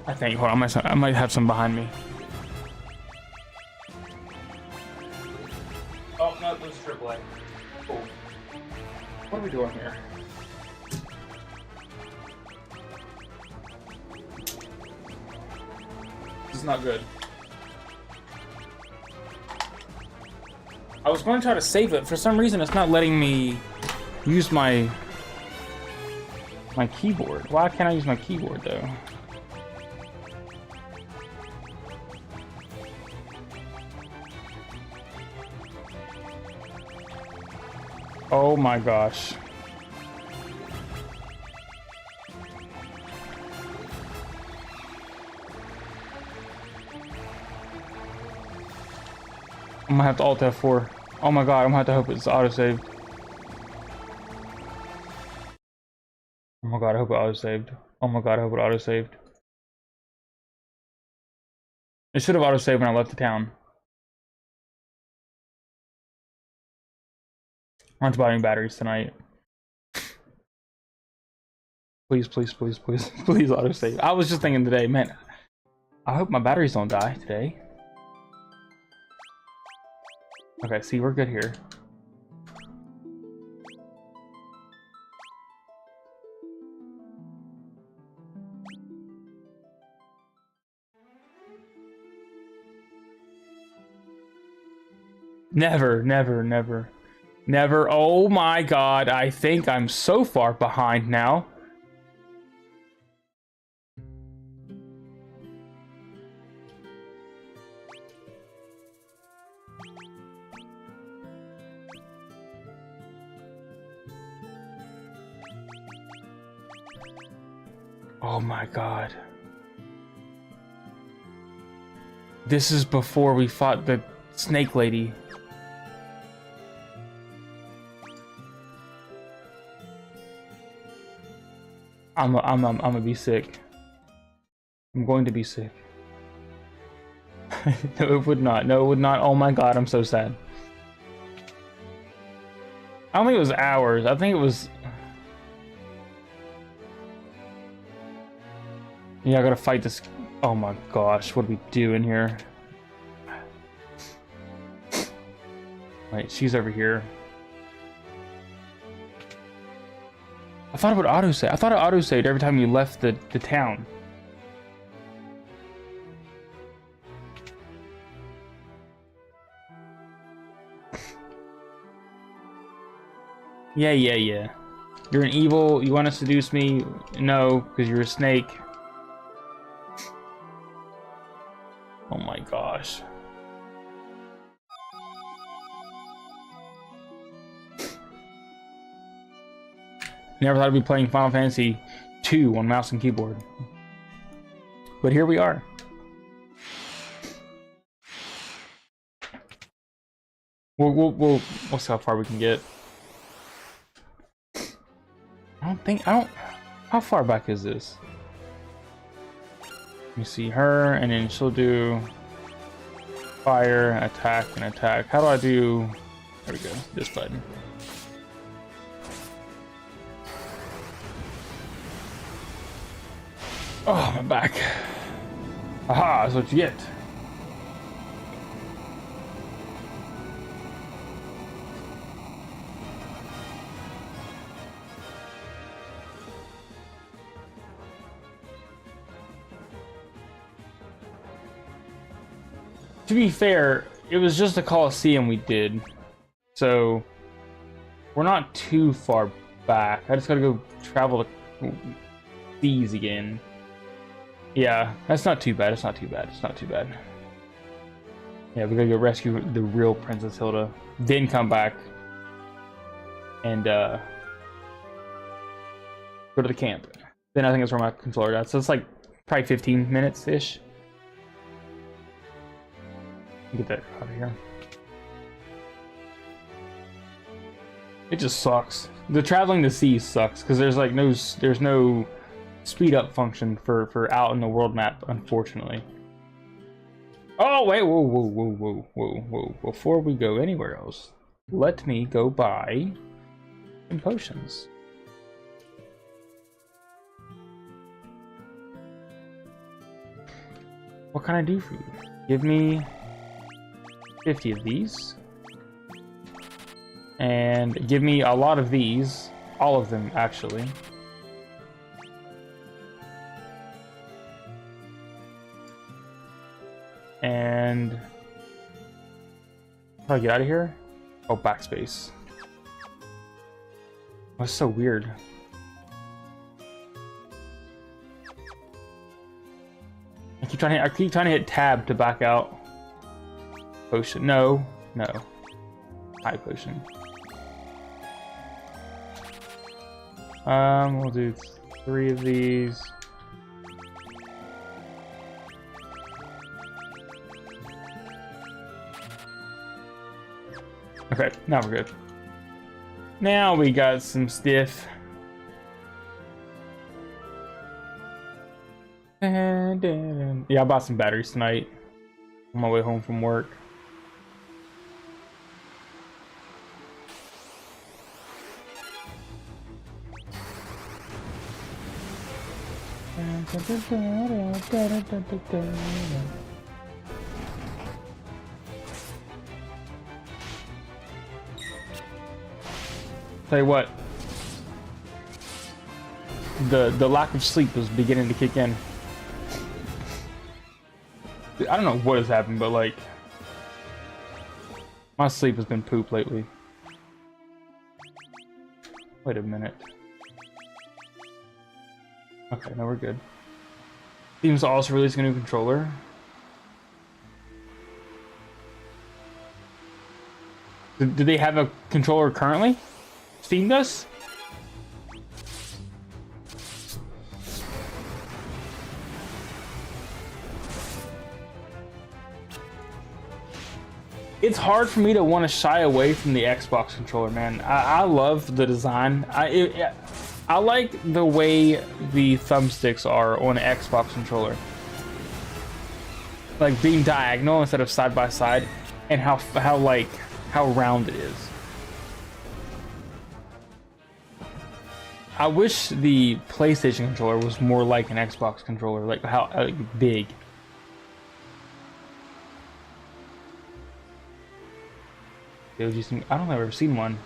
I think. Hold on, I might have some behind me. Oh, no, those AAA. Cool. What are we doing here? This is not good. I was going to try to save it. For some reason, it's not letting me use my keyboard. Why can't I use my keyboard though? Oh my gosh. I'm gonna have to Alt F4. Oh my god, I'm gonna have to hope it's autosaved. Oh my god, I hope it auto-saved. Oh my god, I hope it auto-saved. It should have auto-saved when I left the town. I'm not buying batteries tonight. Please, please, please, please, please auto-save. I was just thinking today, man, I hope my batteries don't die today. Okay, see, we're good here. Never, never, never, never. Oh my god, I think I'm so far behind now. Oh my god. This is before we fought the snake lady. I'm gonna be sick. I'm going to be sick. No, it would not. No, it would not. Oh my god, I'm so sad. I don't think it was hours. I think it was... Yeah, I gotta fight this... Oh my gosh, what do we do in here? Wait, she's over here. I thought it would autosave. I thought it autosaved every time you left the town. Yeah. You're an evil. You want to seduce me? No, because you're a snake. Oh my gosh. Never thought I'd be playing Final Fantasy 2 on mouse and keyboard. But here we are. We'll see how far we can get. How far back is this? You see her, and then she'll do fire, attack, and attack. How do I do? There we go. This button. Oh, my back. Aha, that's what you get. To be fair, it was just a Coliseum we did, so we're not too far back. I just gotta go travel to these again. Yeah, that's not too bad. It's not too bad. It's not too bad. Yeah, we gotta go rescue the real Princess Hilda, then come back and go to the camp. Then I think that's where my controller is at. So it's like probably 15 minutes ish. Get that out of here. It just sucks. The traveling the sea sucks because there's like no speed up function for out in the world map, unfortunately. Oh wait, whoa! Before we go anywhere else, let me go buy some potions. What can I do for you? Give me 50 of these. And give me a lot of these. All of them, actually. And... how do I get out of here? Oh, backspace. That's so weird. I keep trying to hit tab to back out. Potion. No. High potion. We'll do 3 of these. Okay, now we're good. Now we got some stiff. Yeah, I bought some batteries tonight on my way home from work. Tell you what, the lack of sleep was beginning to kick in. I don't know what has happened, but like my sleep has been poop lately. Wait a minute. Okay, now we're good. Steam's also releasing a new controller. Do they have a controller currently? Steam does? It's hard for me to want to shy away from the Xbox controller, man. I love the design. I like the way the thumbsticks are on an Xbox controller, like being diagonal instead of side by side, and how round it is. I wish the PlayStation controller was more like an Xbox controller, like how big. I don't think I've ever seen one.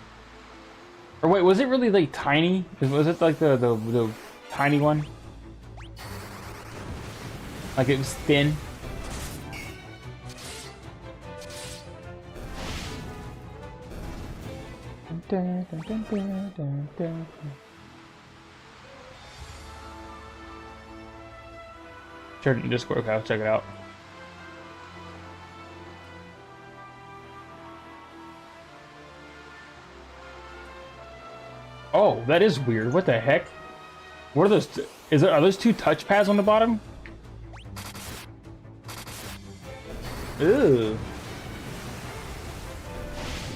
Or wait, was it really like tiny? Was it like the tiny one? Like it was thin? Share it in Discord. Okay, I'll check it out. Oh, that is weird. What the heck? What are those? Are those two touchpads on the bottom? Ew.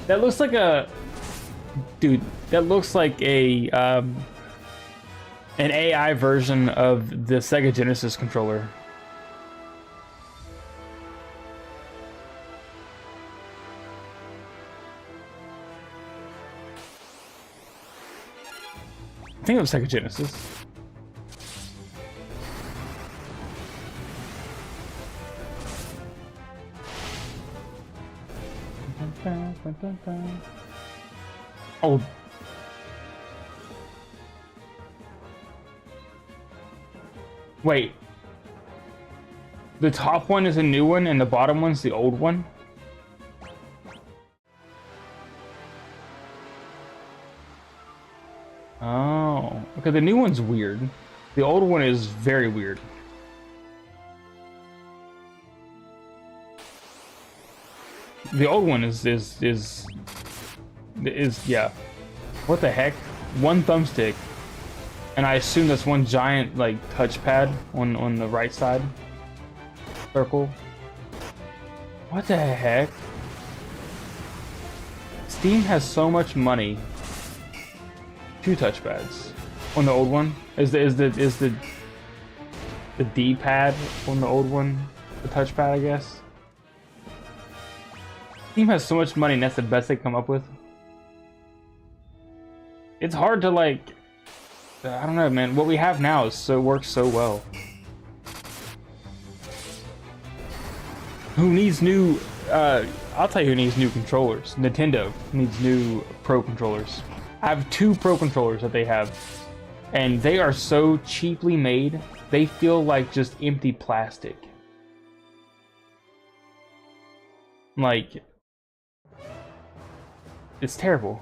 That looks like a... Dude, that looks like a, an AI version of the Sega Genesis controller. I think it was Sega Genesis. Oh. Wait. The top one is a new one and the bottom one's the old one? Oh. Okay, the new one's weird. The old one is very weird. The old one is yeah. What the heck? One thumbstick, and I assume that's one giant like touchpad on the right side. Circle. What the heck? Steam has so much money. Two touchpads. On the old one is the D-pad on the old one the touchpad, I guess. Steam has so much money and that's the best they come up with. It's hard to like, I don't know, man. What we have now works so well. Who needs new? I'll tell you who needs new controllers. Nintendo needs new Pro controllers. I have two Pro controllers that they have, and they are so cheaply made. They feel like just empty plastic. Like, it's terrible.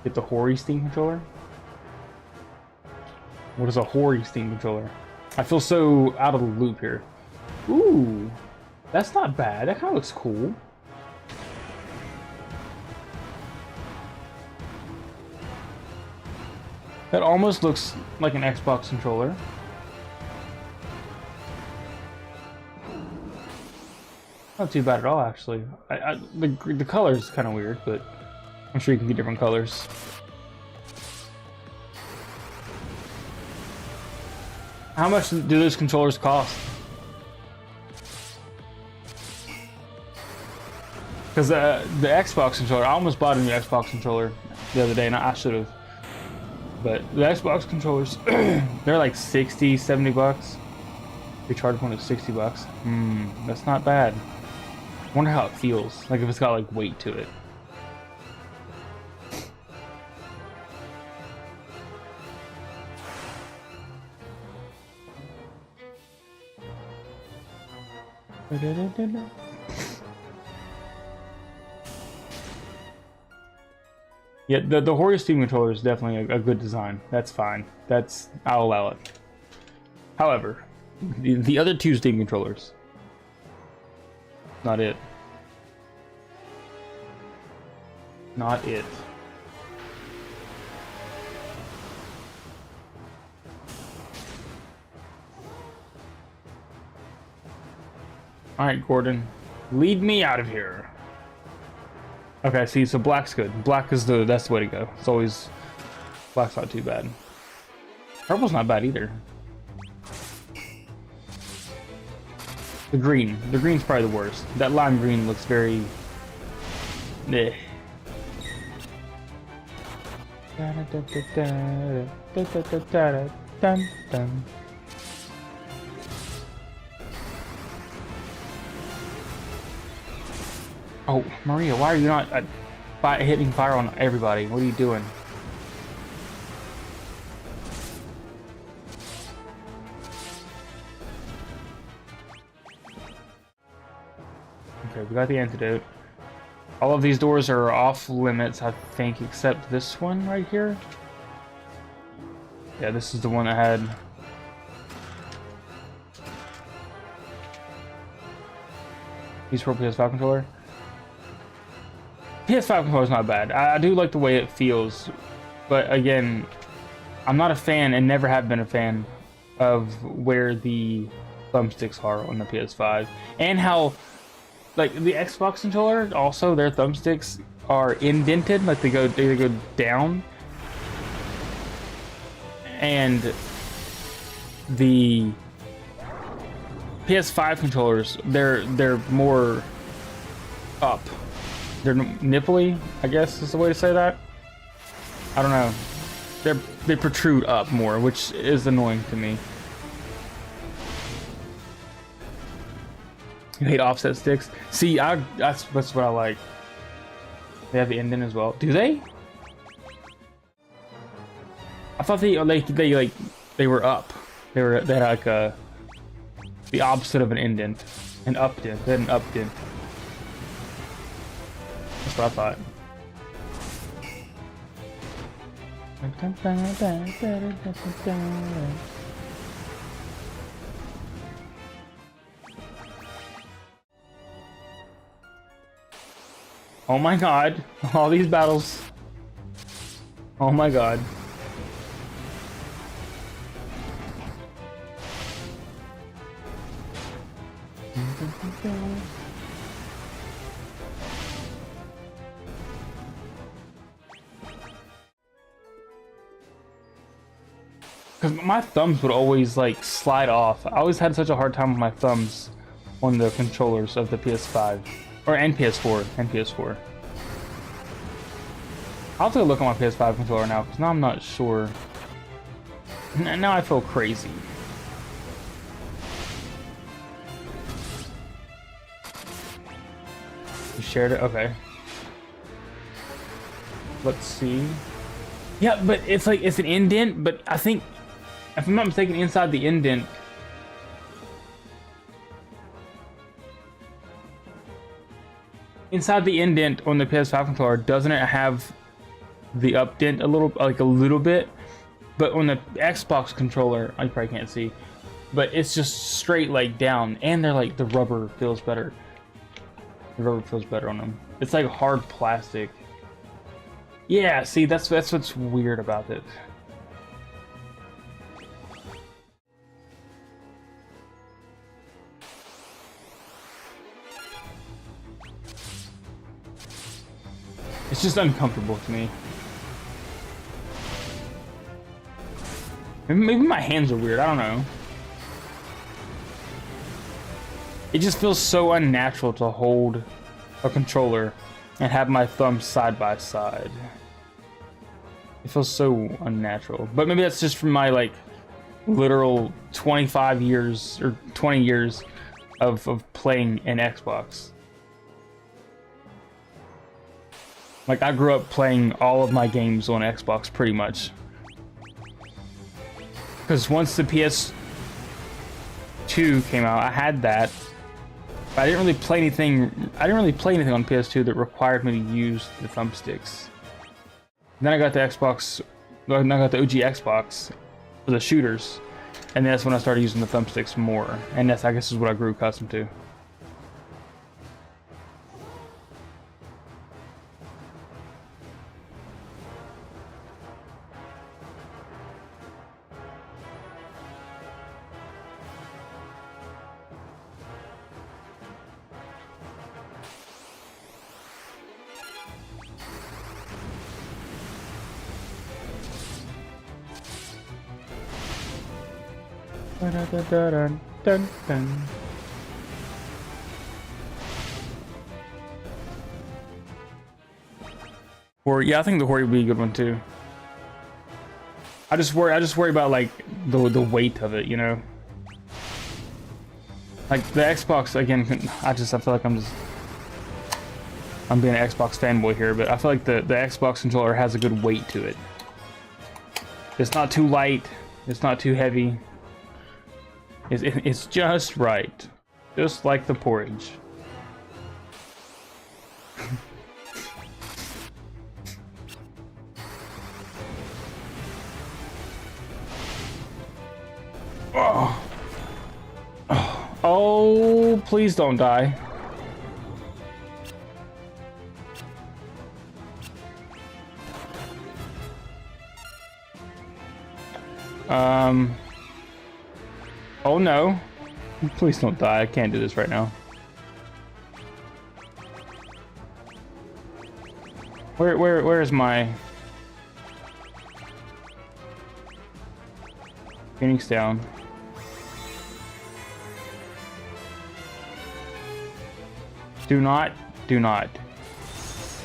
Get the Hori Steam controller? What is a Hori Steam controller? I feel so out of the loop here. Ooh, that's not bad. That kind of looks cool. That almost looks like an Xbox controller. Not too bad at all, actually. The color is kind of weird, but I'm sure you can get different colors. How much do those controllers cost? Because the Xbox controller, I almost bought a new Xbox controller the other day, and I should have. But the Xbox controllers, they're like 60, 70 bucks. The charge point is 60 bucks. That's not bad. I wonder how it feels, like if it's got like weight to it. Yeah, the Hori Steam controller is definitely a good design. That's fine. I'll allow it. However, the other two Steam controllers, not it. Not it. Alright, Gordon. Lead me out of here. Okay, see, so black's good. Black is that's the way to go. It's always... Black's not too bad. Purple's not bad either. The green. The green's probably the worst. That lime green looks very... Eh. Oh, Maria, why are you not hitting fire on everybody? What are you doing? Okay, we got the antidote. All of these doors are off limits, I think, except this one right here. Yeah, this is the one that had... Use for PS5 controller. PS5 controller is not bad. I do like the way it feels, but again, I'm not a fan and never have been a fan of where the thumbsticks are on the PS5, and how, like, the Xbox controller, also their thumbsticks are indented, like they go down, and the PS5 controllers, they're more up. They're nipply, I guess is the way to say that. I don't know. They protrude up more, which is annoying to me. You hate offset sticks? See, that's what I like. They have the indent as well. Do they? I thought they were up. They had like the opposite of an indent, an updent. They had an updent. That's what I thought. Oh my god, all these battles. Oh my god. Because my thumbs would always, like, slide off. I always had such a hard time with my thumbs on the controllers of the PS5. And PS4. And PS4. I'll take a look at my PS5 controller now, because now I'm not sure. Now I feel crazy. You shared it? Okay. Let's see. Yeah, but it's like, it's an indent, but I think, if I'm not mistaken, inside the indent, on the PS5 controller, doesn't it have the updent a little bit? But on the Xbox controller, I probably can't see, but it's just straight like down, and they're like, the rubber feels better. The rubber feels better on them. It's like hard plastic. Yeah, see, that's what's weird about it. It's just uncomfortable to me. Maybe my hands are weird, I don't know. It just feels so unnatural to hold a controller and have my thumbs side by side. It feels so unnatural. But maybe that's just from my, like, literal 25 years or 20 years of playing an Xbox. Like, I grew up playing all of my games on Xbox, pretty much. Because once the PS2 came out, I had that. But I didn't really play anything. I didn't really play anything on PS2 that required me to use the thumbsticks. Then I got the Xbox. Then I got the OG Xbox for the shooters, and that's when I started using the thumbsticks more. And that's, I guess, is what I grew accustomed to. Dun. Or yeah, I think the Hori would be a good one too. I just worry about like the weight of it, you know. Like the Xbox again. I feel like I'm being an Xbox fanboy here, but I feel like the Xbox controller has a good weight to it. It's not too light. It's not too heavy. It's just right, just like the porridge. Oh. Oh, please don't die. Oh no. Please don't die. I can't do this right now. Where is my Phoenix down? Do not.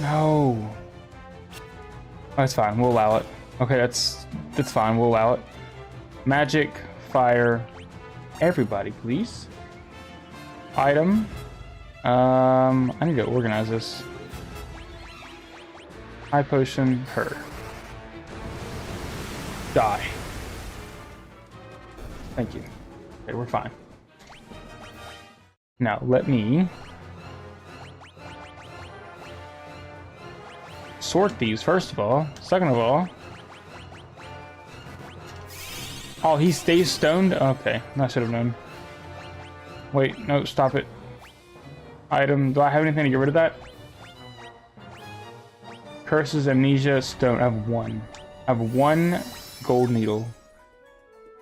No. That's fine. We'll allow it. Okay, that's fine. We'll allow it. Magic, fire, everybody, please. Item. I need to organize this. High potion, her. Die. Thank you. Okay, we're fine. Now, let me sort these, first of all. Second of all... Oh, he stays stoned? Okay, I should have known. Wait, no, stop it. Item, do I have anything to get rid of that? Curses, amnesia, stone. I have one. I have one gold needle.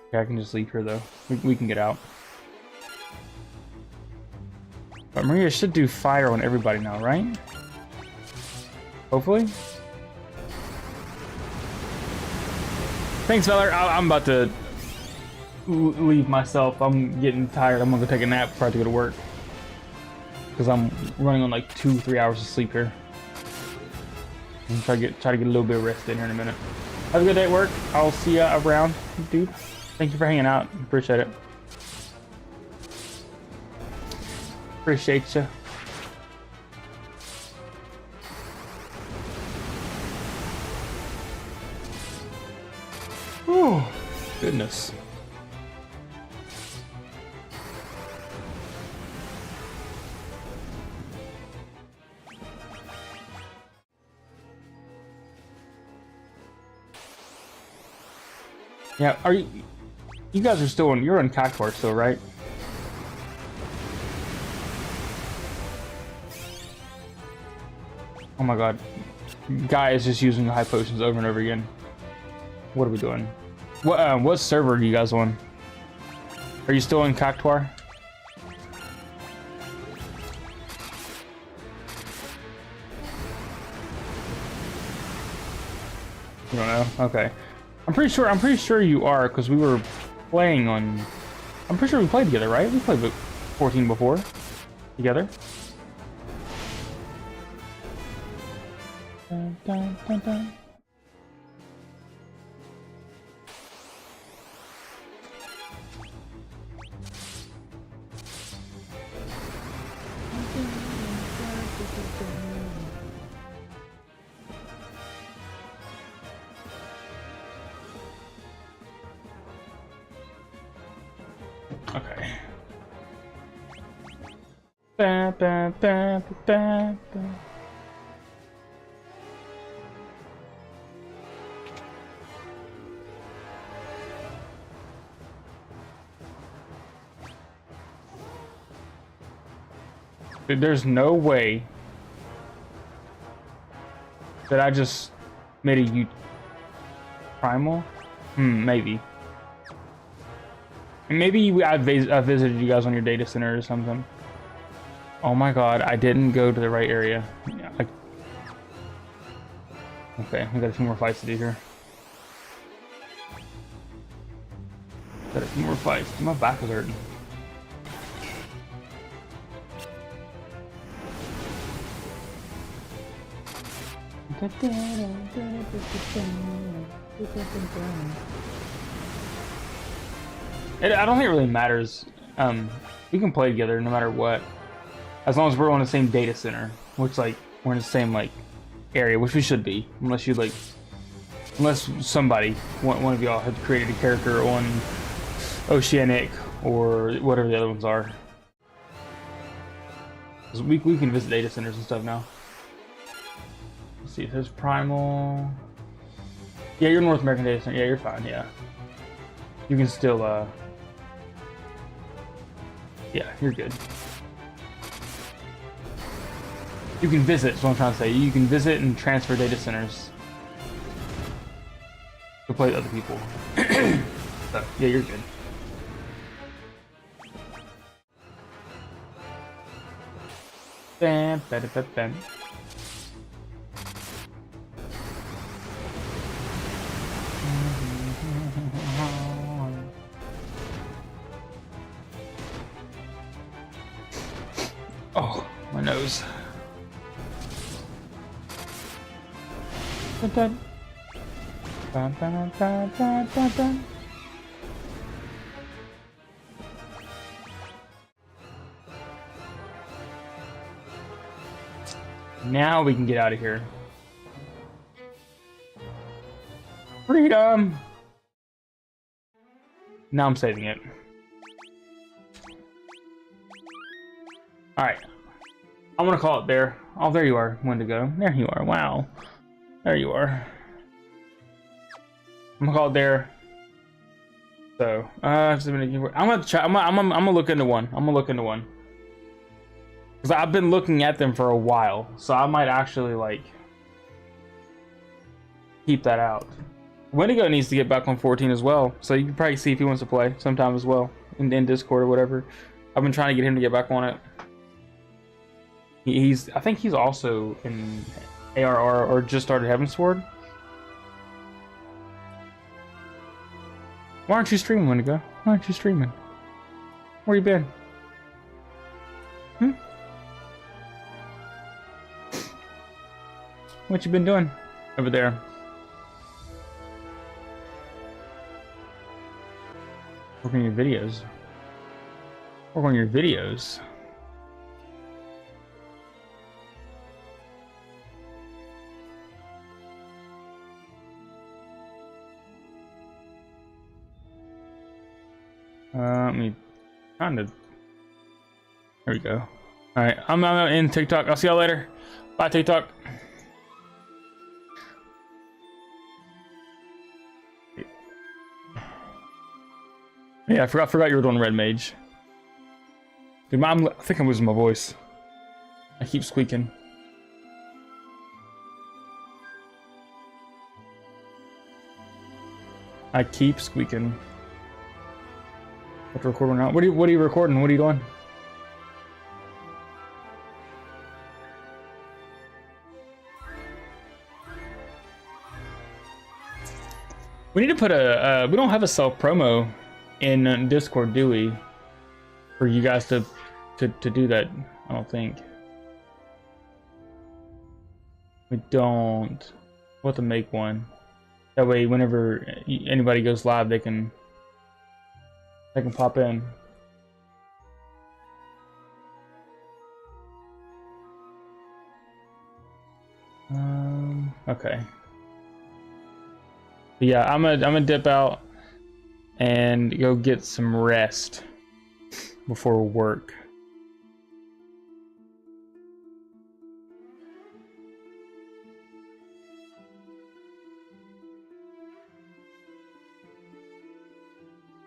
Okay, I can just leave here though. We can get out. But Maria should do fire on everybody now, right? Hopefully. Thanks, Valor. I'm about to leave myself. I'm getting tired. I'm gonna go take a nap before I have to go to work. Because I'm running on like 2-3 hours of sleep here. I'm try to get a little bit of rest in here in a minute. Have a good day at work. I'll see you around, dude. Thank you for hanging out. Appreciate it. Appreciate you. Oh, goodness. Yeah, are you guys are still you're in Cactuar still, right? Oh my god. Guy is just using the high potions over and over again. What are we doing? What server are you guys on? Are you still in Cactuar? You don't know? Okay. I'm pretty sure you are, because we were playing on... I'm pretty sure we played together, right? We played 14 before. Together. Dun, dun, dun, dun. Okay. Ba, ba, ba, ba, ba. Dude, there's no way that I just made a primal? Maybe. Maybe I visited you guys on your data center or something. Oh my god, I didn't go to the right area. Yeah, okay, we got a few more fights to do here. Got a few more fights. My back is hurting. I don't think it really matters. We can play together no matter what, as long as we're on the same data center, which like we're in the same like area, which we should be, unless somebody, one of y'all, had created a character on Oceanic or whatever the other ones are. We can visit data centers and stuff now. Let's see if there's Primal. Yeah, you're North American data center. Yeah, you're fine. Yeah, you can still. Yeah, you're good. You can visit. That's what I'm trying to say. You can visit and transfer data centers to play with other people. So, yeah, you're good. Bam, bam, bam, bam. Oh, my nose. Dun, dun. Dun, dun, dun, dun, dun, dun. Now we can get out of here. Freedom! Now I'm saving it. Alright. I'm gonna call it there. Oh, there you are, Wendigo. There you are. Wow. There you are. I'm gonna call it there. So, just a minute. I'm gonna try. I'm gonna look into one. I'm gonna look into one. Because I've been looking at them for a while, so I might actually like keep that out. Wendigo needs to get back on 14 as well, so you can probably see if he wants to play sometime as well in Discord or whatever. I've been trying to get him to get back on it. I think he's also in ARR or just started Heavensward. Why aren't you streaming, Wendigo? Why aren't you streaming? Where you been? What you been doing over there? Working your videos. Work on your videos. Let me kind of. There we go. All right, I'm in TikTok. I'll see y'all later. Bye, TikTok. Yeah, I forgot you were doing Red Mage. Dude, I think I'm losing my voice. I keep squeaking. I keep squeaking. Have to record one out. What are you recording? What are you doing? We need to put a. We don't have a self promo in Discord, do we? For you guys to do that, I don't think. We don't. We'll have to make one. That way, whenever anybody goes live, they can pop in. Okay. But yeah, I'm gonna dip out and go get some rest before work.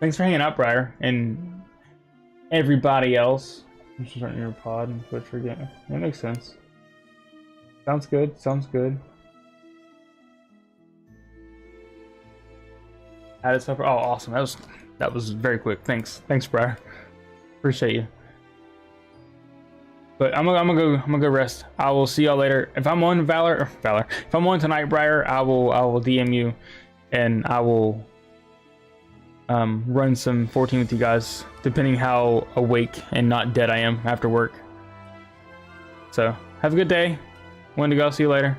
Thanks for hanging out, Briar, and everybody else. I'm just starting your pod and Twitch again. That makes sense. Sounds good. Sounds good. Added stuff. Oh, awesome. That was very quick. Thanks, Briar. Appreciate you. But I'm gonna go rest. I will see y'all later. If I'm on Valor, if I'm on tonight, Briar, I will DM you, and I will run some 14 with you guys, depending how awake and not dead I am after work. So have a good day. Wendigo, see you later.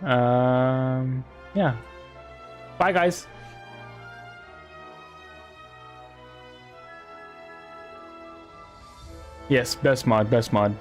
Yeah. Bye, guys. Yes, best mod, best mod.